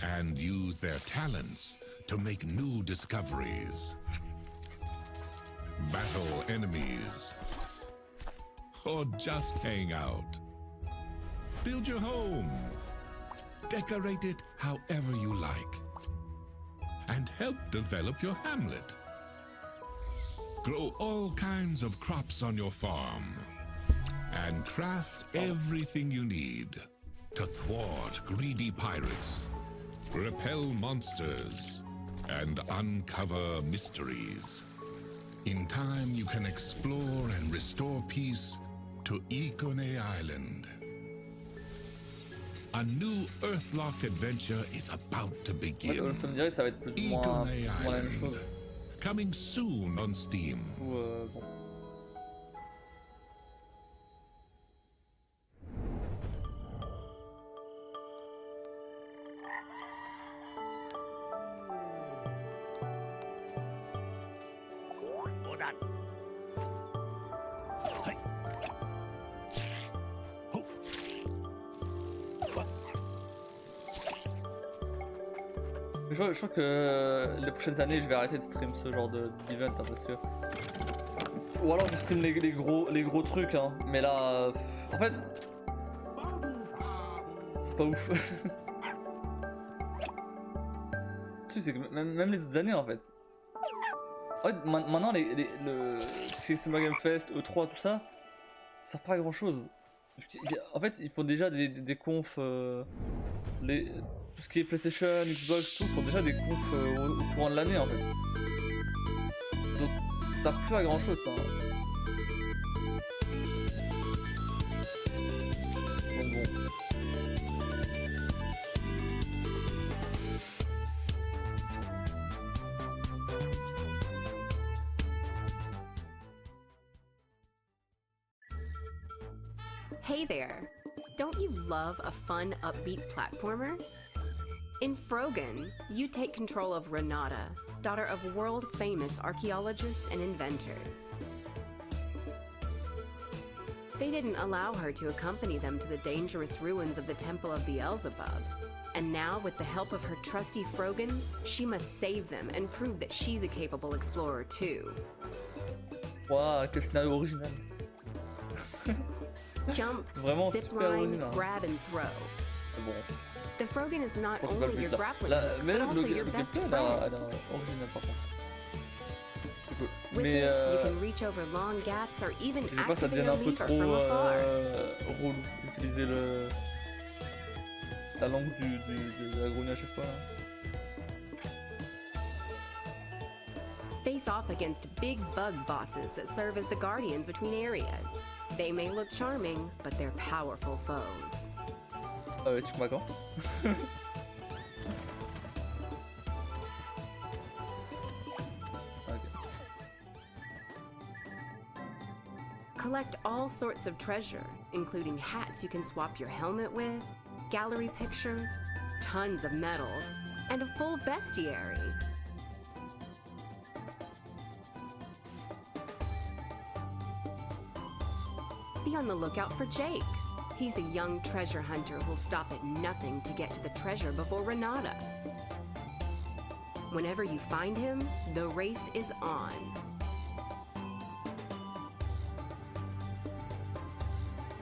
And use their talents to make new discoveries. Battle enemies. Or just hang out. Build your home. Decorate it however you like. And help develop your hamlet. Grow all kinds of crops on your farm. And craft everything you need to thwart greedy pirates, repel monsters, and uncover mysteries. In time, you can explore and restore peace to Ikone Island. A new Earthlock adventure is about to begin. Ikone Island, coming soon on Steam. Je crois que les prochaines années je vais arrêter de stream ce genre d'event hein, parce que... Ou alors je stream les gros trucs hein, mais là... en fait... C'est pas ouf. C'est que même les autres années en fait. En fait maintenant le Summer Game Fest, E3 tout ça, ça sert pas à grand chose. En fait ils font déjà des confs... tout ce qui est PlayStation, Xbox, tout, font déjà des confs au courant de l'année en fait. Donc ça sert plus à grand chose ça. Donc bon. Hey there! Don't you love a fun, upbeat platformer? In Frogan, you take control of Renata, daughter of world-famous archaeologists and inventors. They didn't allow her to accompany them to the dangerous ruins of the Temple of Beelzebub. And now, with the help of her trusty Frogan, she must save them and prove that she's a capable explorer too. Wow, quel scénario original. Jump, Vraiment zipline, grab and throw. Bon. The Frogan is not only your grappling hook, mais but also your best friend. original par contre. C'est cool. With Mais it, you can reach over long gaps or even je sais pas, ça activate devient a un peu lever trop from afar. relou d'utiliser la langue de la grenouille à chaque fois. Là. Face off against big bug bosses that serve as the guardians between areas. They may look charming, but they're powerful foes. Tu combats quand? Collect all sorts of treasure, including hats you can swap your helmet with, gallery pictures, tons of medals, and a full bestiary. Be on the lookout for Jake. He's a young treasure hunter who'll stop at nothing to get to the treasure before Renata. Whenever you find him, the race is on.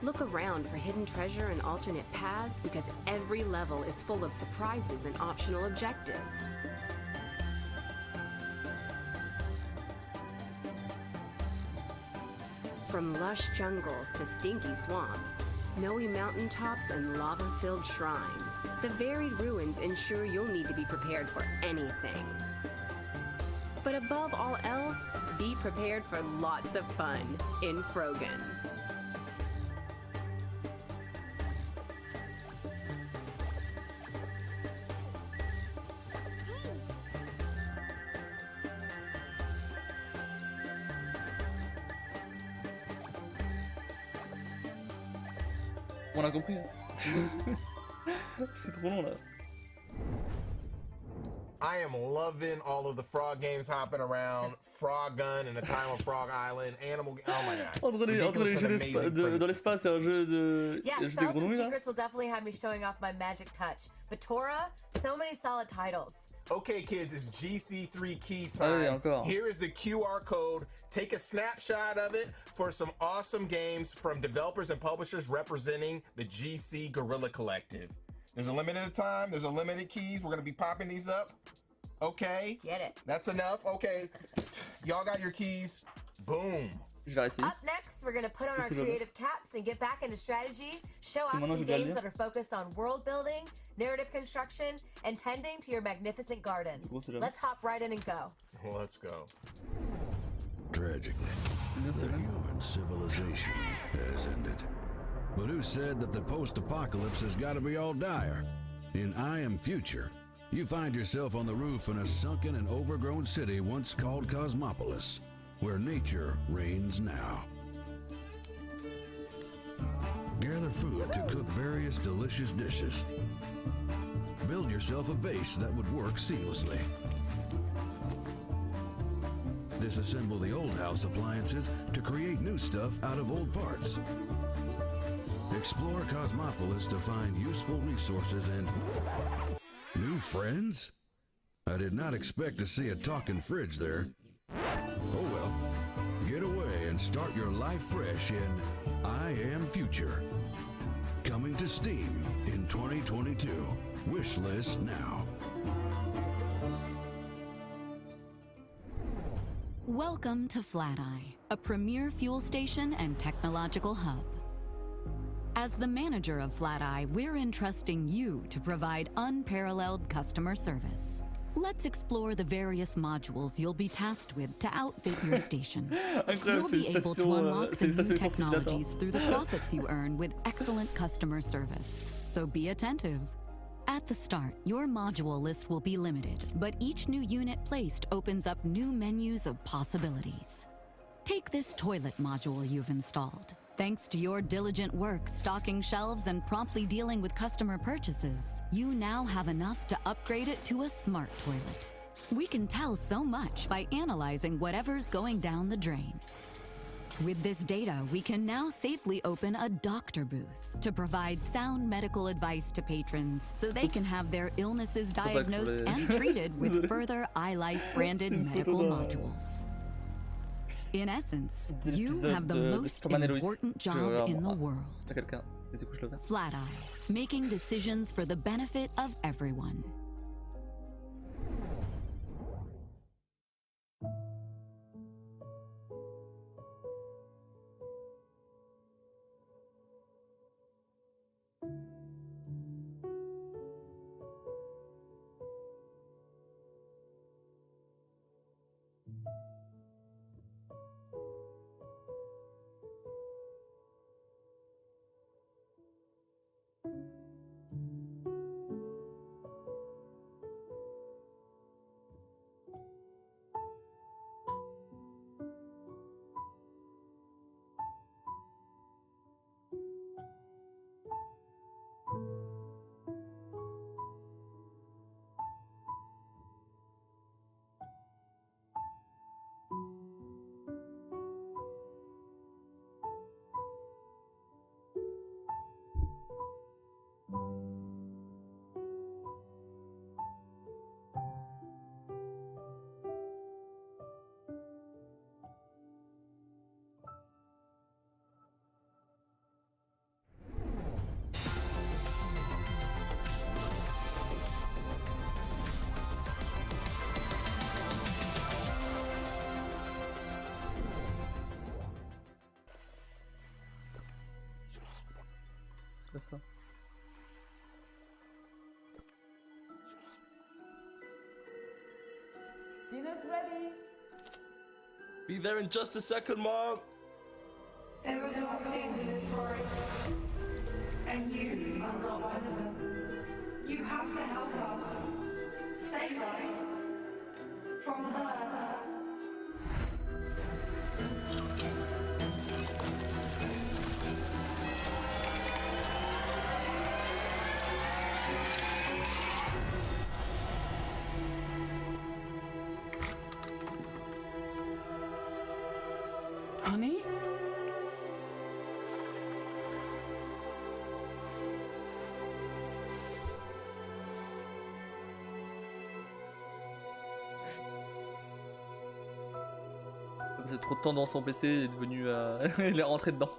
Look around for hidden treasure and alternate paths because every level is full of surprises and optional objectives. From lush jungles to stinky swamps, snowy mountaintops and lava-filled shrines, the varied ruins ensure you'll need to be prepared for anything. But above all else, be prepared for lots of fun in Frogan. On a compris. C'est trop long là. I am loving all of the frog games hopping around. Frog Gun and A Time on Frog Island, Animal. Oh my god. Entre les jeux dans l'espace et un jeu de. Yeah, Spells and Secrets will definitely have me showing off my magic touch. But Tora, so many solid titles. Okay, kids, it's GC3 key time. Here is the QR code. Take a snapshot of it for some awesome games from developers and publishers representing the GC Guerrilla Collective. There's a limited time. There's a limited keys. We're going to be popping these up. Okay. Get it. That's enough. Okay. Y'all got your keys. Boom. Up next, we're going to put on our creative caps and get back into strategy, show off some games that are focused on world building, narrative construction, and tending to your magnificent gardens. Let's hop right in and go. Let's go. Tragically, the human civilization has ended. But who said that the post-apocalypse has got to be all dire? In I Am Future, you find yourself on the roof in a sunken and overgrown city once called Cosmopolis, where nature reigns now. Gather food to cook various delicious dishes. Build yourself a base that would work seamlessly. Disassemble the old house appliances to create new stuff out of old parts. Explore Cosmopolis to find useful resources and new friends? I did not expect to see a talking fridge there. Oh well, get away and start your life fresh in I Am Future. Coming to Steam in 2022. Wishlist now. Welcome to Flat-Eye, a premier fuel station and technological hub. As the manager of Flat-Eye, we're entrusting you to provide unparalleled customer service. Let's explore the various modules you'll be tasked with to outfit your station. You'll be able to unlock the new technologies through the profits you earn with excellent customer service, so be attentive. At the start, your module list will be limited, but each new unit placed opens up new menus of possibilities. Take this toilet module you've installed. Thanks to your diligent work stocking shelves and promptly dealing with customer purchases, you now have enough to upgrade it to a smart toilet. We can tell so much by analyzing whatever's going down the drain. With this data, we can now safely open a doctor booth to provide sound medical advice to patrons so they can have their illnesses diagnosed and treated with further iLife branded medical modules. In essence, you have the most important job in the world. Flat-Eye, making decisions for the benefit of everyone. Ça. ¿Tienes ready. Be there in just a second, Mom. There are dark things in this forest, and you are not one of them. You have to help us. Save us. From her. Honey? C'est trop de temps dans son PC, il est devenu. Il est rentré dedans.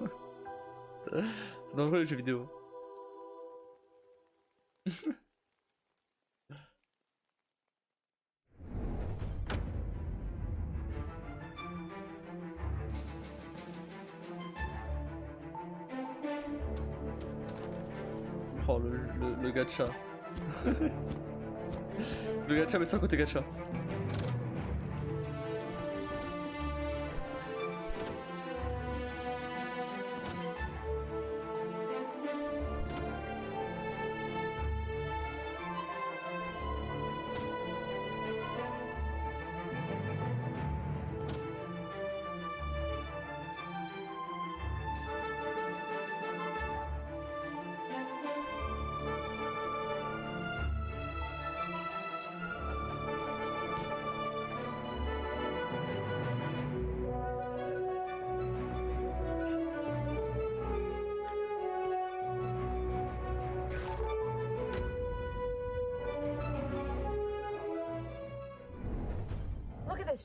C'est dangereux les jeux vidéo. Oh le gacha. Le gacha mais sans côté gacha.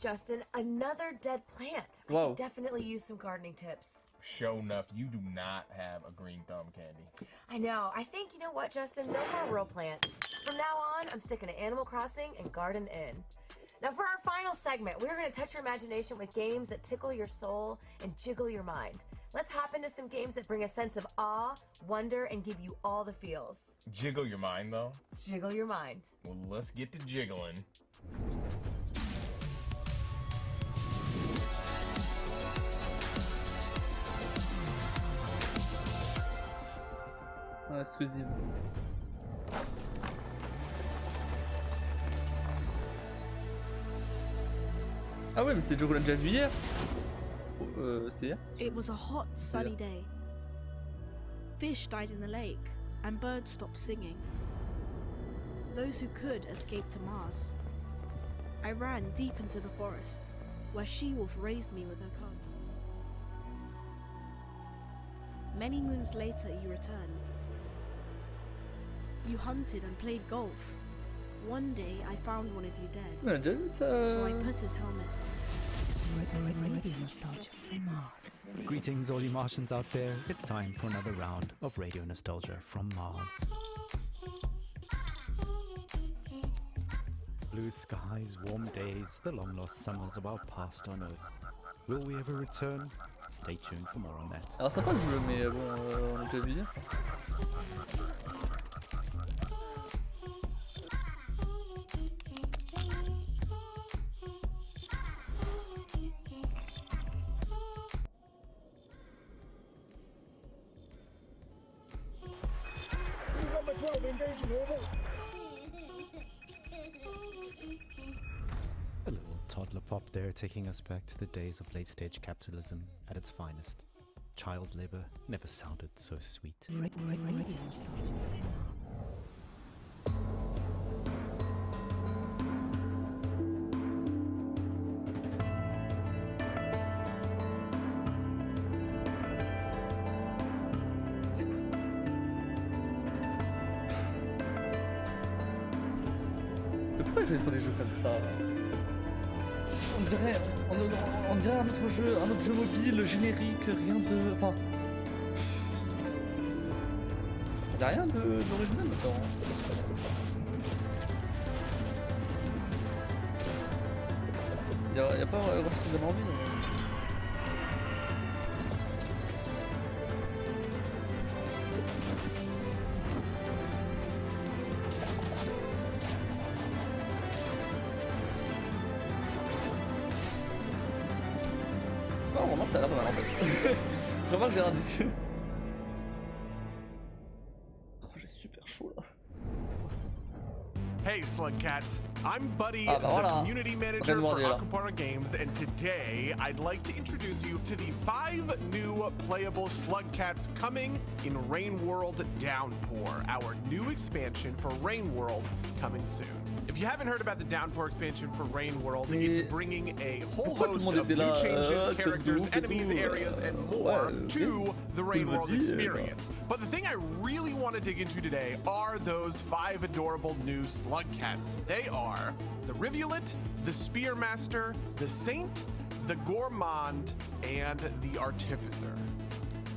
Justin, another dead plant. I could definitely use some gardening tips. Sure enough, you do not have a green thumb, Candy. I know. I think, you know what, Justin? No more real plants. From now on, I'm sticking to Animal Crossing and Garden Inn. Now, for our final segment, we're going to touch your imagination with games that tickle your soul and jiggle your mind. Let's hop into some games that bring a sense of awe, wonder, and give you all the feels. Jiggle your mind, though? Jiggle your mind. Well, let's get to jiggling. Exclusive. Ah ouais mais c'est le jeu qu'on a déjà vu hier. C'était hier. It was a hot, sunny day. Fish died in the lake and birds stopped singing. Those who could escaped to Mars. I ran deep into the forest, where she-wolf raised me with her cubs. Many moons later you returned. You hunted and played golf. One day I found one of you dead. So I put his helmet on. Radio Nostalgia from Mars. Greetings all you Martians out there. It's time for another round of Radio Nostalgia from Mars. Blue skies, warm days, the long lost summers of our past on Earth. Will we ever return? Stay tuned for more on that. Alors sympa le jeu mais bon on a déjà vu hier. A little toddler pop there taking us back to the days of late-stage capitalism at its finest. Child labor never sounded so sweet. Radio Nostalgia. Pourquoi ils font des jeux comme ça? On dirait un autre jeu mobile, générique, rien de... Enfin... Y'a rien d'original dedans. Y'a pas grand chose de envie. Non, vraiment que ça a l'air pas mal en fait. Vraiment que j'ai rien dit. Oh, j'ai super chaud là. Hey Slugcats, I'm Buddy, Ah, bah the voilà. community manager for Akupara Games, and today I'd like to introduce you to the 5 new playable Slugcats coming in Rain World Downpour, our new expansion for Rain World coming soon. If you haven't heard about the Downpour expansion for Rain World, it's bringing a whole host of new changes, characters, enemies, areas, and more to the Rain World experience. But the thing I really want to dig into today are those 5 adorable new Slugcats. They are the Rivulet, the Spearmaster, the Saint, the Gourmand, and the Artificer.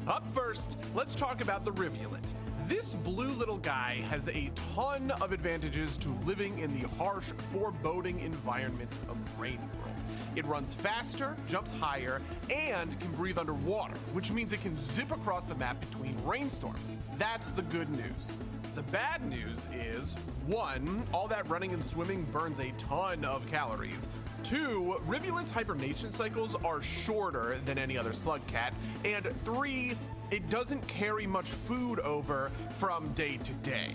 Up first, let's talk about the Rivulet. This blue little guy has a ton of advantages to living in the harsh, foreboding environment of Rain World. It runs faster, jumps higher, and can breathe underwater, which means it can zip across the map between rainstorms. That's the good news. The bad news is, 1, all that running and swimming burns a ton of calories. 2, Rivulet's hibernation cycles are shorter than any other Slugcat. And 3, it doesn't carry much food over from day to day.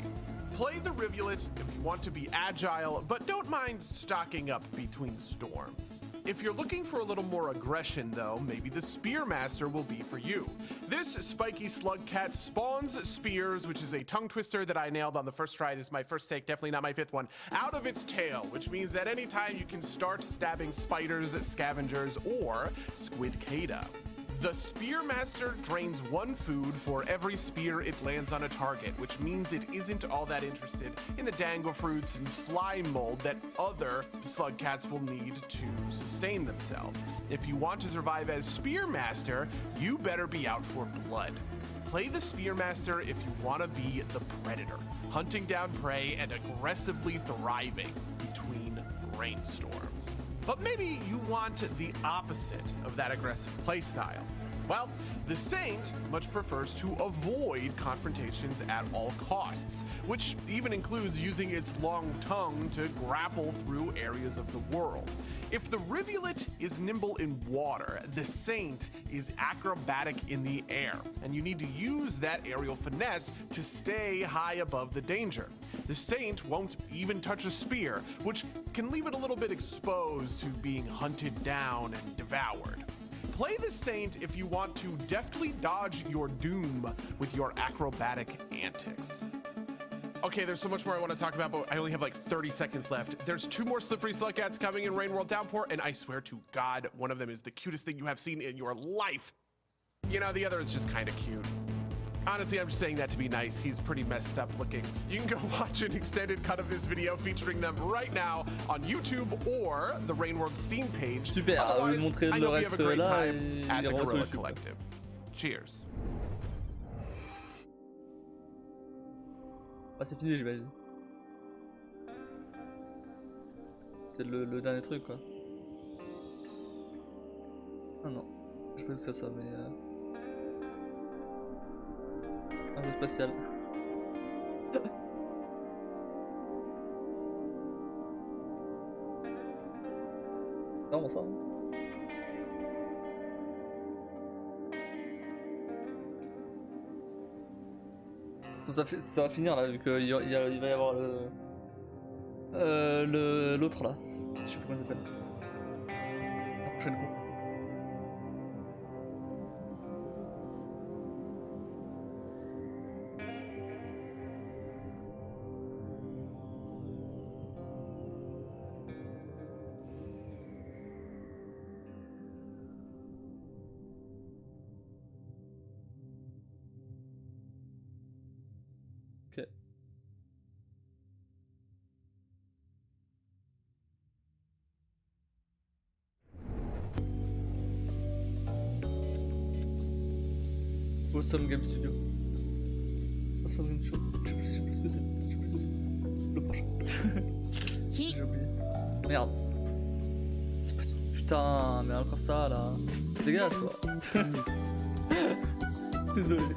Play the Rivulet if you want to be agile, but don't mind stocking up between storms. If you're looking for a little more aggression though, maybe the Spearmaster will be for you. This spiky Slugcat spawns spears, which is a tongue twister that I nailed on the first try. This is my first take, definitely not my 5th one, out of its tail, which means that anytime you can start stabbing spiders, scavengers, or squidcada. The Spearmaster drains 1 food for every spear it lands on a target, which means it isn't all that interested in the dango fruits and slime mold that other Slugcats will need to sustain themselves. If you want to survive as Spearmaster, you better be out for blood. Play the Spearmaster if you want to be the Predator, hunting down prey and aggressively thriving between rainstorms. But maybe you want the opposite of that aggressive playstyle. Well, the Saint much prefers to avoid confrontations at all costs, which even includes using its long tongue to grapple through areas of the world. If the Rivulet is nimble in water, the Saint is acrobatic in the air, and you need to use that aerial finesse to stay high above the danger. The Saint won't even touch a spear, which can leave it a little bit exposed to being hunted down and devoured. Play the Saint if you want to deftly dodge your doom with your acrobatic antics. Okay, there's so much more I want to talk about, but I only have like 30 seconds left. There's 2 more slippery Slugcats coming in Rain World Downpour, and I swear to God, one of them is the cutest thing you have seen in your life. You know, the other is just kind of cute. Honestly, I'm just saying that to be nice. He's pretty messed up looking. You can go watch an extended cut of this video featuring them right now on YouTube or the Rain World Steam page. Super, Otherwise, montrer I le hope you have a reste great là time et at the il Guerrilla YouTube. Collective. Cheers. Ah, c'est fini, j'imagine. C'est le dernier truc quoi. Ah non, je pense que c'est ça, mais. Un jeu spatial. Non, bon ça. Ça va finir là, vu qu'il va y avoir l'autre là. Je sais plus comment il s'appelle. La prochaine course. Ok. Awesome Game Studio. Awesome Game Show. Je sais plus ce que c'est. Le prochain. J'ai oublié. Merde. C'est pas tout. Putain, mais encore ça là. Dégage quoi. Désolé.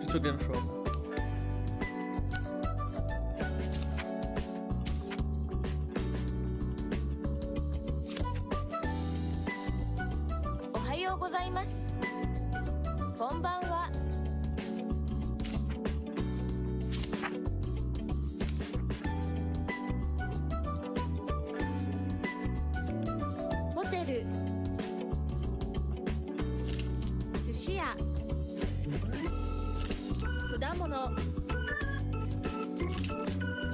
Future Game Show. 果物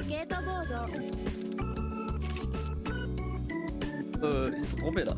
スケートボード Ils se sont trompés là.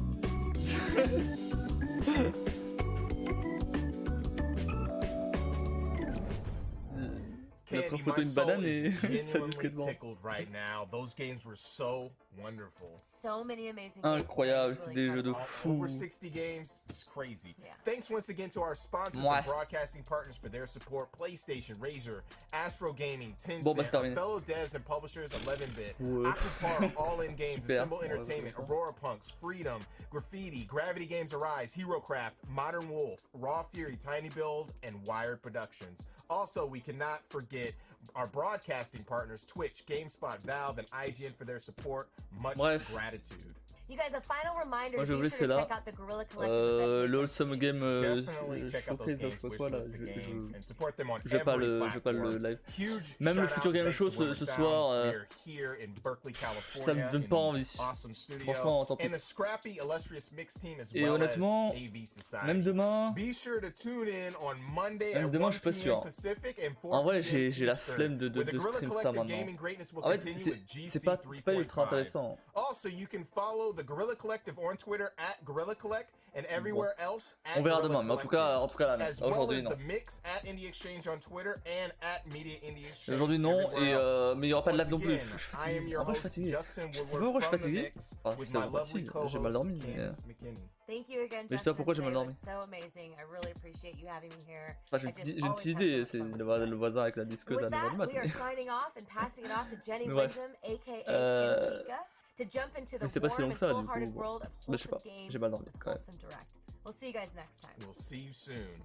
Candy, my soul is genuinely tickled right now. Those games were so wonderful. So many amazing Incroyable, games. c'est des jeux de fou. Over 60 games, it's crazy. Yeah. Thanks once again to our sponsors and broadcasting partners for their support: PlayStation, Razer, Astro Gaming, Tencent, our fellow devs and publishers, 11-Bit, Akupara, All In Games, Assemble Entertainment, Aurora Punks, Freedom, Graffiti, Gravity Games Arise, HeroCraft, Modern Wolf, Raw Fury, Tiny Build, and Wired Productions. Also, we cannot forget our broadcasting partners, Twitch, GameSpot, Valve, and IGN for their support. Much gratitude. You guys, a final reminder Moi je to be vais sure laisser to là. check out the Guerrilla Collective Le Wholesome Game Definitely check out those games, wishlist the games, and support them on every platform. live. Huge Même le shout Future out, Game thanks Show to ce Sound. soir, We're here in Berkeley, California, ça me donne pas envie. awesome studio, Franchement, tant pis. and the scrappy, illustrious mix team as Et well honnêtement, as AV Society. même demain, Be sure to tune in on Monday même at demain 1 je suis pas p.m. sûr. Pacific and 4 En vrai, p.m. j'ai la Eastern, flemme de where the Guerrilla stream ça Collective maintenant. gaming greatness will En fait, continue with c'est pas ultra 3.5. intéressant. Also, you can follow the Guerrilla Collective on Twitter at Guerrilla Collect and everywhere else at On verra Guerrilla demain, mais en tout cas là, as well aujourd'hui as non. the mix at Indie Exchange on Twitter and at Media Indie Exchange. Aujourd'hui non, et mais il y aura pas de live non plus. Again, I am your En vrai, je suis host, fatigué. Justin Je sais pas Woodward pourquoi je suis from the fatigué. mix Enfin, with je sais my pas lovely si j'ai mal co-host dormi. Candice McKinney. Thank you again, Mais je sais pas Justin. pourquoi j'ai mal Today dormi. was so amazing. I really appreciate you having me here. Enfin, j'ai une petite idée, c'est le voisin avec la disqueuse à 9h du We matin. are signing off and passing it off to Jenny Bref. Wyndham, aka Kim Chica, to jump into the Mais c'est pas si long warm que and ça, du full-hearted coup. world of Mais je sais wholesome pas, games j'ai mal dormi with quand même. Wholesome Direct. We'll see you guys next time. We'll see you soon.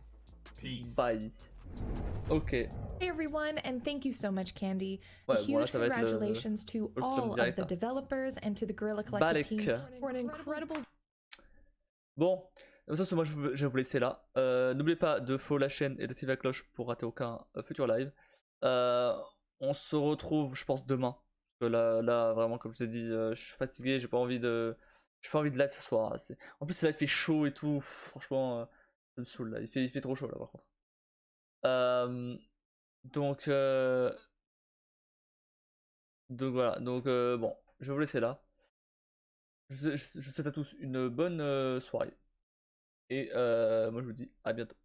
Peace. Bye. Ok. Hey everyone, and thank you so much, Candy. Ouais, A bon, là, huge ça va être congratulations to le all direct, of the hein. developers and to the Guerrilla Collective Balek. team for an incredible. Bon, de toute façon, moi je vais vous laisser là. N'oubliez pas de follow la chaîne et d'activer la cloche pour rater aucun futur live. On se retrouve, je pense, demain. Parce que là vraiment, comme je vous ai dit, je suis fatigué, j'ai pas envie de live ce soir. En plus, là, il fait chaud et tout. Franchement, ça me saoule là. Il fait trop chaud là, par contre. Donc voilà. Donc bon, je vais vous laisser là. Je vous souhaite à tous une bonne soirée. Et moi, je vous dis à bientôt.